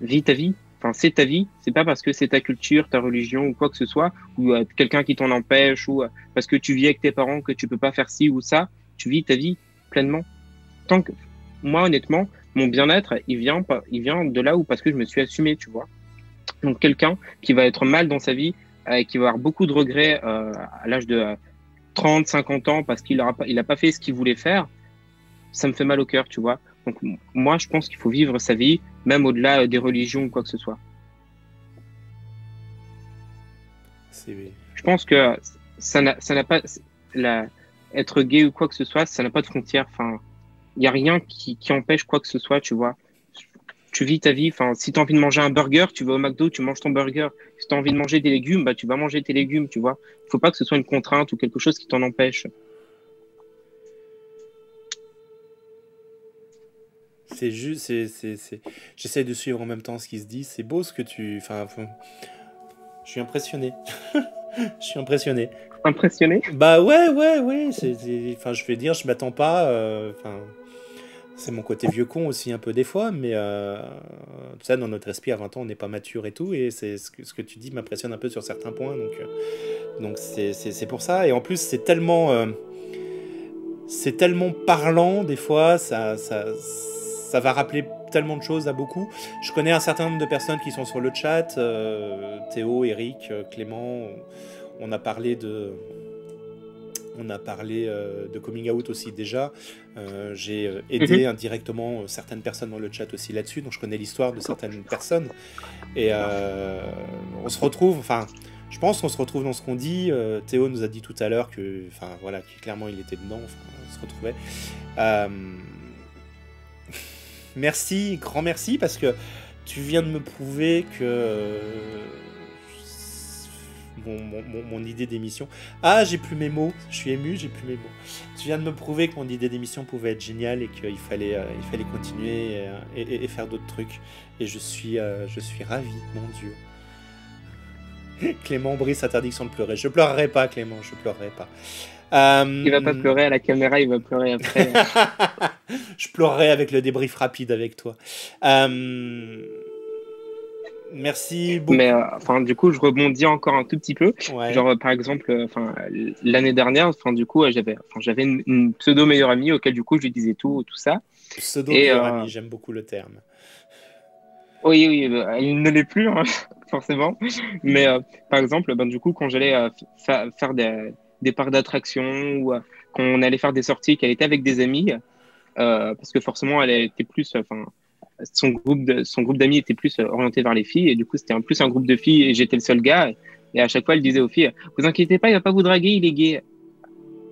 Speaker 2: vis ta vie. Enfin, c'est ta vie. C'est pas parce que c'est ta culture, ta religion ou quoi que ce soit, ou quelqu'un qui t'en empêche, ou parce que tu vis avec tes parents que tu peux pas faire ci ou ça. Tu vis ta vie pleinement. Tant que, moi, honnêtement, mon bien-être, il vient de là où parce que je me suis assumé, tu vois. Donc, quelqu'un qui va être mal dans sa vie, qui va avoir beaucoup de regrets à l'âge de 30, 50 ans parce il a pas fait ce qu'il voulait faire, ça me fait mal au cœur, tu vois. Donc, moi, je pense qu'il faut vivre sa vie, même au-delà des religions ou quoi que ce soit.
Speaker 1: C'est...
Speaker 2: Je pense que ça n'a pas, la, être gay ou quoi que ce soit, ça n'a pas de frontières. Enfin, il y a rien qui empêche quoi que ce soit, tu vois. Tu vis ta vie. Enfin, si tu as envie de manger un burger, tu vas au McDo, tu manges ton burger. Si tu as envie de manger des légumes, bah, tu vas manger tes légumes, tu vois. Il faut pas que ce soit une contrainte ou quelque chose qui t'en empêche.
Speaker 1: C'est juste, j'essaie de suivre en même temps ce qui se dit. C'est beau ce que tu. Je suis impressionné. Je suis impressionné.
Speaker 2: Impressionné?
Speaker 1: Bah ouais, ouais, ouais. Enfin, je vais dire, je m'attends pas. Enfin, c'est mon côté vieux con aussi un peu des fois, mais tu sais, dans notre esprit à 20 ans, on n'est pas mature et tout, et c'est ce que tu dis m'impressionne un peu sur certains points, donc c'est pour ça. Et en plus, c'est tellement parlant des fois, ça va rappeler tellement de choses à beaucoup. Je connais un certain nombre de personnes qui sont sur le chat, Théo, Eric, Clément, on a parlé de coming out aussi déjà. J'ai aidé
Speaker 2: Mhm.
Speaker 1: indirectement certaines personnes dans le chat aussi là-dessus, donc je connais l'histoire de certaines personnes. Et on se retrouve, enfin, je pense qu'on se retrouve dans ce qu'on dit. Théo nous a dit tout à l'heure que, enfin voilà, clairement il était dedans, enfin, on se retrouvait. Euh, merci, grand merci, parce que tu viens de me prouver que mon idée d'émission... Ah, j'ai plus mes mots, je suis ému, j'ai plus mes mots. Tu viens de me prouver que mon idée d'émission pouvait être géniale et qu'il fallait continuer et faire d'autres trucs. Et je suis ravi, mon Dieu. Clément, Brice, interdiction de pleurer. Je pleurerai pas, Clément, je pleurerai pas.
Speaker 2: Il va pas pleurer à la caméra, il va pleurer après.
Speaker 1: Je pleurerai avec le débrief rapide avec toi. Merci beaucoup.
Speaker 2: Mais du coup, je rebondis encore un tout petit peu.
Speaker 1: Ouais.
Speaker 2: Genre, par exemple, l'année dernière, du coup, j'avais une pseudo meilleure amie auquel, du coup, je lui disais tout ça.
Speaker 1: Pseudo meilleure amie, j'aime beaucoup le terme.
Speaker 2: Oui, elle ne l'est plus, hein, forcément. Mais par exemple, du coup, quand j'allais faire des parcs d'attractions ou quand on allait faire des sorties, qu'elle était avec des amis, parce que forcément, elle était plus, son groupe d'amis était plus orienté vers les filles, et du coup, c'était plus un groupe de filles, et j'étais le seul gars. Et à chaque fois, elle disait aux filles, vous inquiétez pas, il va pas vous draguer, il est gay.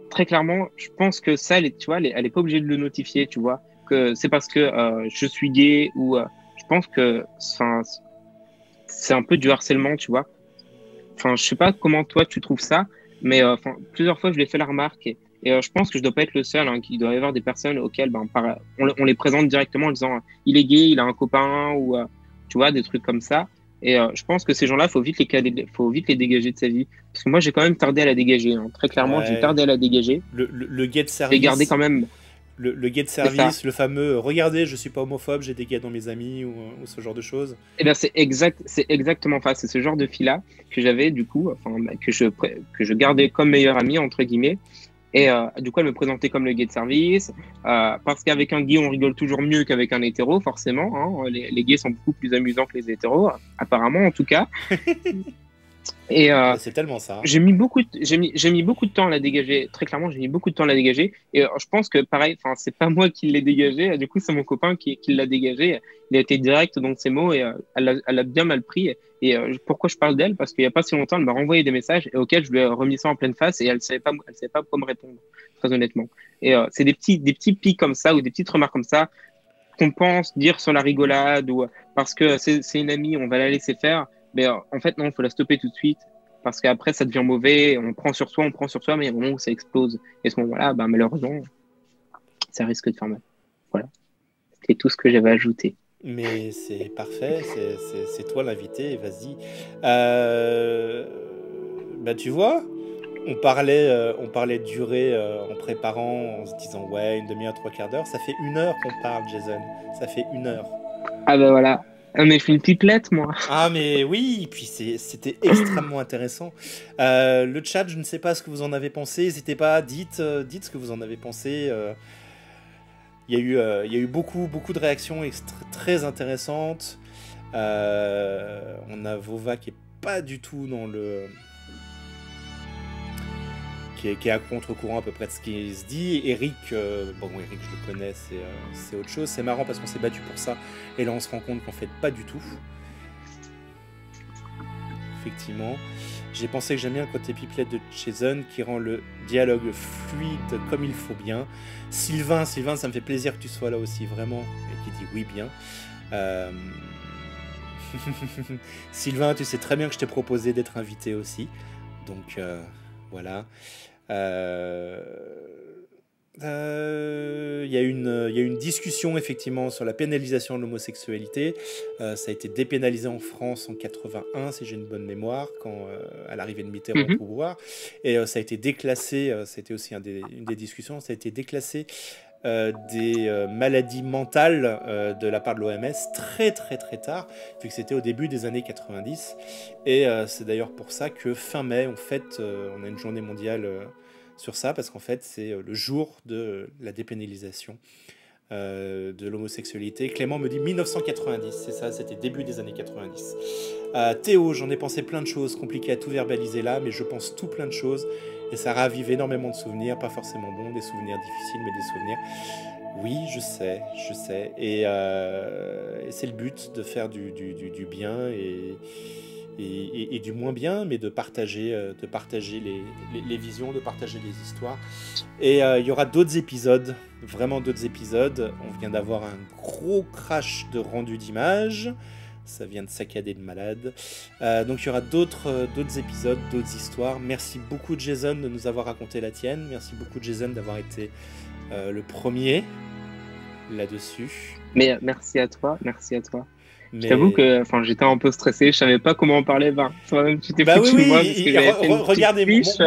Speaker 2: Très clairement, je pense que ça, tu vois, elle est pas obligée de le notifier, tu vois, que c'est parce que je suis gay ou je pense que c'est un peu du harcèlement, tu vois. Je sais pas comment toi tu trouves ça, mais plusieurs fois je lui ai fait la remarque et je pense que je dois pas être le seul, hein, qu'il doit y avoir des personnes auxquelles on les présente directement en disant il est gay, il a un copain ou tu vois, des trucs comme ça. Et je pense que ces gens-là, faut vite les dégager de sa vie. Parce que moi, j'ai quand même tardé à la dégager, hein. Très clairement,
Speaker 1: Ouais.
Speaker 2: j'ai tardé à la dégager.
Speaker 1: Le gay de service.
Speaker 2: Et garder quand même.
Speaker 1: Le gay de service, le fameux regardez, je suis pas homophobe, j'ai des gays dans mes amis ou ce genre de choses.
Speaker 2: Eh bien, c'est exactement ça. C'est ce genre de fille-là que j'avais, du coup, que je gardais comme meilleur ami, entre guillemets. Et du coup, elle me présentait comme le gay de service. Parce qu'avec un gay, on rigole toujours mieux qu'avec un hétéro, forcément. Hein. Les gays sont beaucoup plus amusants que les hétéros, apparemment, en tout cas. Et
Speaker 1: c'est tellement ça.
Speaker 2: J'ai mis beaucoup de temps à la dégager. Très clairement, j'ai mis beaucoup de temps à la dégager. Et je pense que pareil, c'est pas moi qui l'ai dégagé. Du coup, c'est mon copain qui l'a dégagé. Il a été direct dans ses mots et elle a bien mal pris. Et pourquoi je parle d'elle? Parce qu'il y a pas si longtemps, elle m'a renvoyé des messages et auxquels je lui ai remis ça en pleine face et elle savait pas quoi me répondre, très honnêtement. Et c'est des petits pics comme ça ou des petites remarques comme ça qu'on pense dire sur la rigolade ou parce que c'est une amie, on va la laisser faire. Mais en fait, non, il faut la stopper tout de suite parce qu'après, ça devient mauvais. On prend sur soi, mais il y a un moment où ça explose. Et à ce moment-là, malheureusement, ça risque de faire mal. Voilà. C'était tout ce que j'avais ajouté.
Speaker 1: Mais c'est parfait, c'est toi l'invité, vas-y. Tu vois, on parlait de durée en préparant, en se disant ouais, une demi-heure, 3/4 d'heure. Ça fait 1 heure qu'on parle, Jason. Ça fait 1 heure.
Speaker 2: Ah ben voilà. Mais je suis une pipelette, moi.
Speaker 1: Ah mais oui, et puis c'était extrêmement intéressant. Le chat, je ne sais pas ce que vous en avez pensé. N'hésitez pas, dites ce que vous en avez pensé. Il y a eu beaucoup de réactions très intéressantes. On a Vova qui est pas du tout dans le... qui est à contre-courant à peu près de ce qui se dit. Eric, Eric je le connais, c'est autre chose. C'est marrant parce qu'on s'est battu pour ça. Et là on se rend compte qu'en fait pas du tout. Effectivement. J'ai pensé que j'aime bien le côté pipelette de Jason qui rend le dialogue fluide comme il faut bien. Sylvain, ça me fait plaisir que tu sois là aussi, vraiment, et qui dit oui bien. Sylvain, tu sais très bien que je t'ai proposé d'être invité aussi. Donc, voilà. Il y a une discussion effectivement sur la pénalisation de l'homosexualité. Ça a été dépénalisé en France en 81, si j'ai une bonne mémoire, à l'arrivée de Mitterrand au pouvoir. Et ça a été déclassé, c'était aussi une des discussions, ça a été déclassé des maladies mentales de la part de l'OMS très tard, vu que c'était au début des années 90. Et c'est d'ailleurs pour ça que fin mai, en fait, on a une journée mondiale sur ça, parce qu'en fait c'est le jour de la dépénalisation de l'homosexualité. Clément me dit 1990, c'est ça, c'était début des années 90. Théo, j'en ai pensé plein de choses, compliqué à tout verbaliser là, mais je pense tout plein de choses, et ça ravive énormément de souvenirs, pas forcément bons, des souvenirs difficiles, mais des souvenirs. Oui, je sais, et c'est le but de faire du bien et du moins bien, mais de partager les visions, de partager les histoires. Et il y aura d'autres épisodes, vraiment d'autres épisodes. On vient d'avoir un gros crash de rendu d'image. Ça vient de saccader de malade. Donc il y aura d'autres épisodes, d'autres histoires. Merci beaucoup Jason de nous avoir raconté la tienne. Merci beaucoup Jason d'avoir été le premier là-dessus.
Speaker 2: Mais merci à toi, merci à toi. Mais... Je t'avoue que j'étais un peu stressé, je savais pas comment en parler. Toi-même, tu t'es foutu de moi parce que j'avais fait une
Speaker 1: regardez,
Speaker 2: fiche.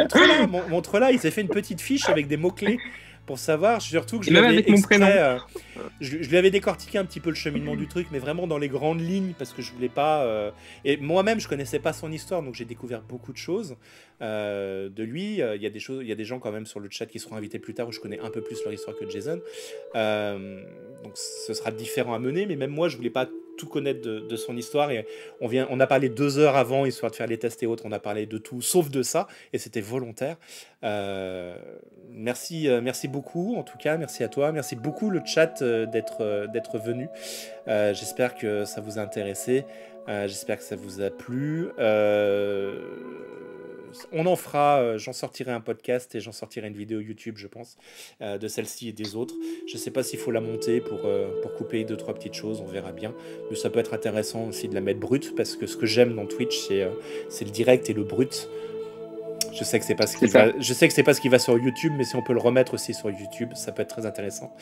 Speaker 1: montre-la, il s'est fait une petite fiche avec des mots-clés pour savoir, surtout que je
Speaker 2: même
Speaker 1: l'avais
Speaker 2: avec mon prénom.
Speaker 1: Je lui avais décortiqué un petit peu le cheminement du truc, mais vraiment dans les grandes lignes, parce que je voulais pas... Et moi-même, je connaissais pas son histoire, donc j'ai découvert beaucoup de choses de lui. Il y a des gens quand même sur le chat qui seront invités plus tard, où je connais un peu plus leur histoire que Jason. Donc ce sera différent à mener, mais même moi, je voulais pas tout connaître de son histoire, et on a parlé 2 heures avant, histoire de faire les tests et autres, on a parlé de tout, sauf de ça, et c'était volontaire. Merci beaucoup, en tout cas, merci à toi, merci beaucoup le chat d'être venu. J'espère que ça vous a intéressé, j'espère que ça vous a plu. On en fera, j'en sortirai un podcast et j'en sortirai une vidéo YouTube, je pense, de celle-ci et des autres. Je ne sais pas s'il faut la monter pour couper 2-3 petites choses, on verra bien. Mais ça peut être intéressant aussi de la mettre brute, parce que ce que j'aime dans Twitch, c'est le direct et le brut. Je sais que c'est pas ce qui va sur YouTube, mais si on peut le remettre aussi sur YouTube, ça peut être très intéressant.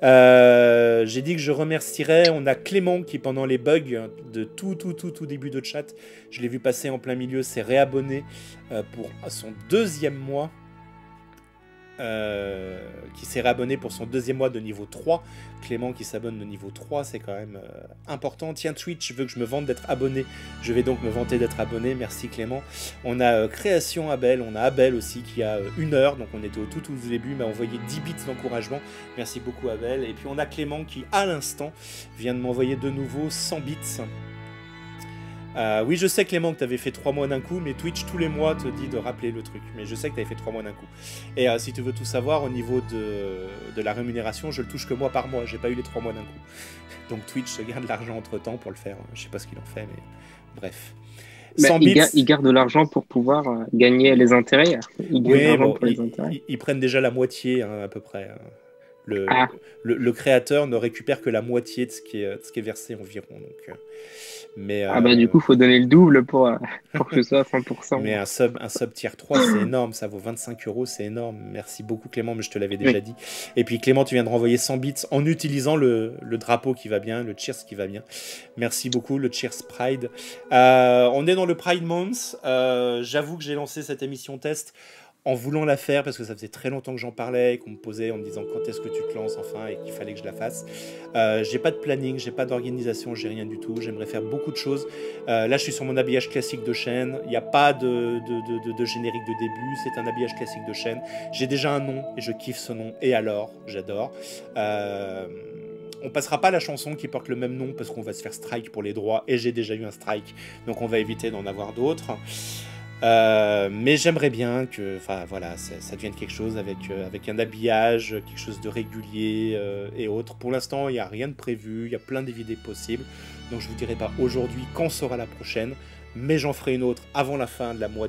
Speaker 1: J'ai dit que je remercierais. On a Clément qui, pendant les bugs de tout début de chat, je l'ai vu passer en plein milieu, s'est réabonné pour son 2e mois. Qui s'est réabonné pour son 2e mois de niveau 3. Clément qui s'abonne de niveau 3, c'est quand même important. Tiens, Twitch veut que je me vante d'être abonné. Je vais donc me vanter d'être abonné. Merci Clément. On a Création Abel. On a Abel aussi qui a 1 heure. Donc on était au tout début, m'a envoyé 10 bits d'encouragement. Merci beaucoup Abel. Et puis on a Clément qui, à l'instant, vient de m'envoyer de nouveau 100 bits. Oui, je sais Clément que tu avais fait 3 mois d'un coup, mais Twitch tous les mois te dit de rappeler le truc. Mais je sais que tu avais fait 3 mois d'un coup. Et si tu veux tout savoir, au niveau de la rémunération, je le touche que moi par mois. J'ai pas eu les 3 mois d'un coup. Donc Twitch se garde l'argent entre temps pour le faire. Je sais pas ce qu'il en fait, mais bref.
Speaker 2: Il garde de l'argent pour pouvoir gagner les intérêts.
Speaker 1: Ils prennent déjà la moitié à peu près. Le créateur ne récupère que la moitié de ce qui est versé environ. Donc,
Speaker 2: du coup, il faut donner le double pour que ce soit à 100%.
Speaker 1: Mais un sub tier 3, c'est énorme. Ça vaut 25 €, c'est énorme. Merci beaucoup Clément, mais je te l'avais déjà dit. Et puis Clément, tu viens de renvoyer 100 bits en utilisant le drapeau qui va bien, le cheers qui va bien. Merci beaucoup, le cheers Pride. On est dans le Pride Month. J'avoue que j'ai lancé cette émission test en voulant la faire, parce que ça faisait très longtemps que j'en parlais, qu'on me posait en me disant quand est-ce que tu te lances enfin, et qu'il fallait que je la fasse. J'ai pas de planning, j'ai pas d'organisation, j'ai rien du tout. J'aimerais faire beaucoup de choses. Là, je suis sur mon habillage classique de chaîne. Il n'y a pas de générique de début. C'est un habillage classique de chaîne. J'ai déjà un nom et je kiffe ce nom. Et alors, j'adore. On passera pas la chanson qui porte le même nom parce qu'on va se faire strike pour les droits. Et j'ai déjà eu un strike, donc on va éviter d'en avoir d'autres. Mais j'aimerais bien que ça devienne quelque chose avec un habillage, quelque chose de régulier et autres. Pour l'instant, il n'y a rien de prévu, il y a plein d'idées possibles. Donc je ne vous dirai pas aujourd'hui quand sera la prochaine, mais j'en ferai une autre avant la fin du mois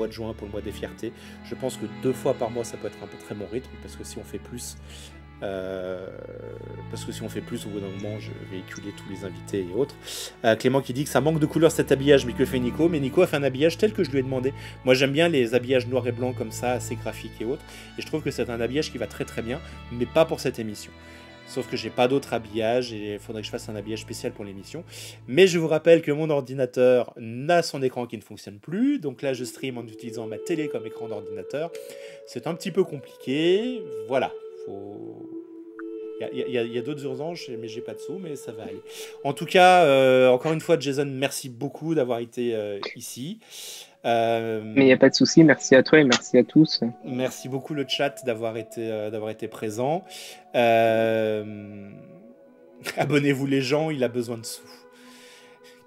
Speaker 1: de juin pour le mois des fiertés. Je pense que 2 fois par mois, ça peut être un peu très bon rythme, parce que si on fait plus... au bout d'un moment, je vais véhiculer tous les invités et autres. Clément qui dit que ça manque de couleur cet habillage, mais que fait Nico? Mais Nico a fait un habillage tel que je lui ai demandé. Moi, j'aime bien les habillages noirs et blancs comme ça, assez graphiques et autres. Et je trouve que c'est un habillage qui va très très bien, mais pas pour cette émission. Sauf que j'ai pas d'autre habillage et il faudrait que je fasse un habillage spécial pour l'émission. Mais je vous rappelle que mon ordinateur n'a son écran qui ne fonctionne plus. Donc là, je stream en utilisant ma télé comme écran d'ordinateur. C'est un petit peu compliqué. Voilà. Il y a d'autres urgences, mais j'ai pas de sous, mais ça va aller. En tout cas, encore une fois, Jason, merci beaucoup d'avoir été ici.
Speaker 2: Mais il n'y a pas de souci, merci à toi et merci à tous.
Speaker 1: Merci beaucoup le chat d'avoir été présent. Abonnez-vous les gens, il a besoin de sous.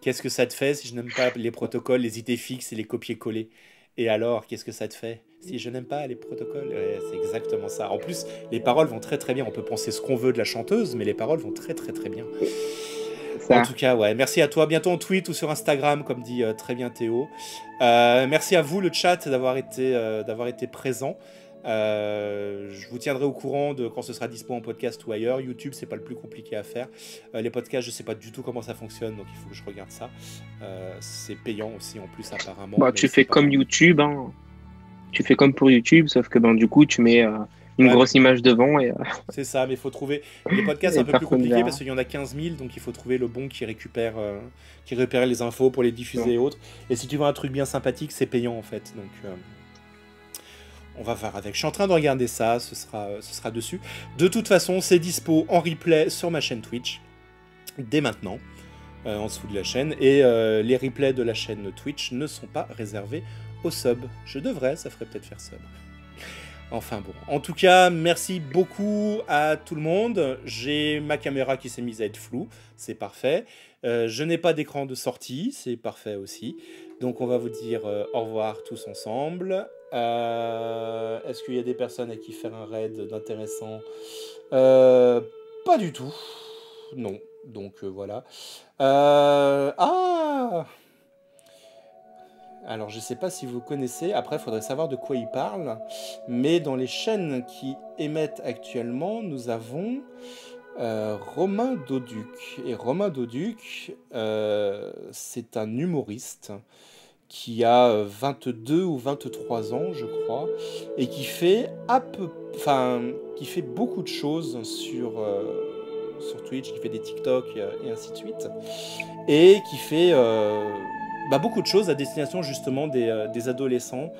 Speaker 1: Qu'est-ce que ça te fait si je n'aime pas les protocoles, les idées fixes et les copier-coller? Et alors, qu'est-ce que ça te fait si je n'aime pas les protocoles? C'est exactement ça. En plus, les paroles vont très très bien. On peut penser ce qu'on veut de la chanteuse, mais les paroles vont très très très bien. En tout cas, ouais, merci à toi. Bientôt en tweet ou sur Instagram, comme dit très bien Théo. Merci à vous, le chat, d'avoir été présent. Je vous tiendrai au courant de quand ce sera dispo en podcast ou ailleurs. YouTube, c'est pas le plus compliqué à faire. Les podcasts, je sais pas du tout comment ça fonctionne, donc il faut que je regarde ça. C'est payant aussi en plus apparemment.
Speaker 2: Bah, tu fais comme YouTube, hein. Tu fais comme pour YouTube, sauf que du coup, tu mets une grosse image devant et
Speaker 1: c'est ça, mais il faut trouver. Les podcasts, c'est un peu plus compliqué parce qu'il y en a 15 000, donc il faut trouver le bon qui récupère les infos pour les diffuser et autres. Et si tu veux un truc bien sympathique, c'est payant en fait. Donc on va voir avec. Je suis en train de regarder ça, ce sera dessus. De toute façon, c'est dispo en replay sur ma chaîne Twitch dès maintenant. En dessous de la chaîne, et les replays de la chaîne Twitch ne sont pas réservés aux subs. Je devrais, ça ferait peut-être faire sub. Enfin bon, en tout cas, merci beaucoup à tout le monde. J'ai ma caméra qui s'est mise à être floue, c'est parfait. Je n'ai pas d'écran de sortie, c'est parfait aussi. Donc on va vous dire au revoir tous ensemble. Est-ce qu'il y a des personnes à qui faire un raid d'intéressant? Pas du tout. Non. Donc voilà. Alors je sais pas si vous connaissez, après il faudrait savoir de quoi il parle, mais dans les chaînes qui émettent actuellement, nous avons Romain Doduc. Et Romain Doduc, c'est un humoriste qui a 22 ou 23 ans, je crois, et qui fait qui fait beaucoup de choses sur Twitch, qui fait des TikTok et ainsi de suite, et qui fait beaucoup de choses à destination justement des adolescents,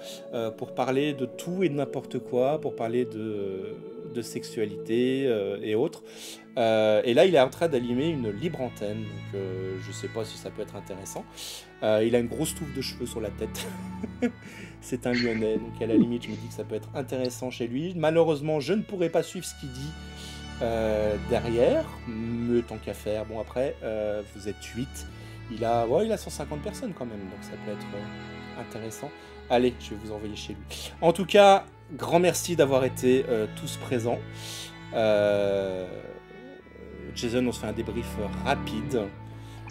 Speaker 1: pour parler de tout et de n'importe quoi, pour parler de sexualité et autres. Et là, il est en train d'animer une libre antenne, donc je sais pas si ça peut être intéressant. Il a une grosse touffe de cheveux sur la tête. C'est un Lyonnais, donc à la limite, je me dis que ça peut être intéressant chez lui. Malheureusement, je ne pourrai pas suivre ce qu'il dit derrière, mais tant qu'à faire. Bon, après, vous êtes 8. Il a 150 personnes quand même, donc ça peut être intéressant. Allez, je vais vous envoyer chez lui. En tout cas, grand merci d'avoir été tous présents. Jason, on se fait un débrief rapide.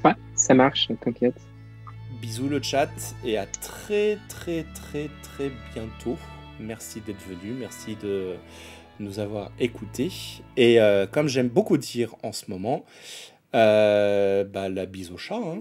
Speaker 2: Ouais, ça marche, t'inquiète.
Speaker 1: Bisous le chat et à très très très très bientôt. Merci d'être venu, merci de nous avoir écoutés. Et comme j'aime beaucoup dire en ce moment, la bise au chat, hein.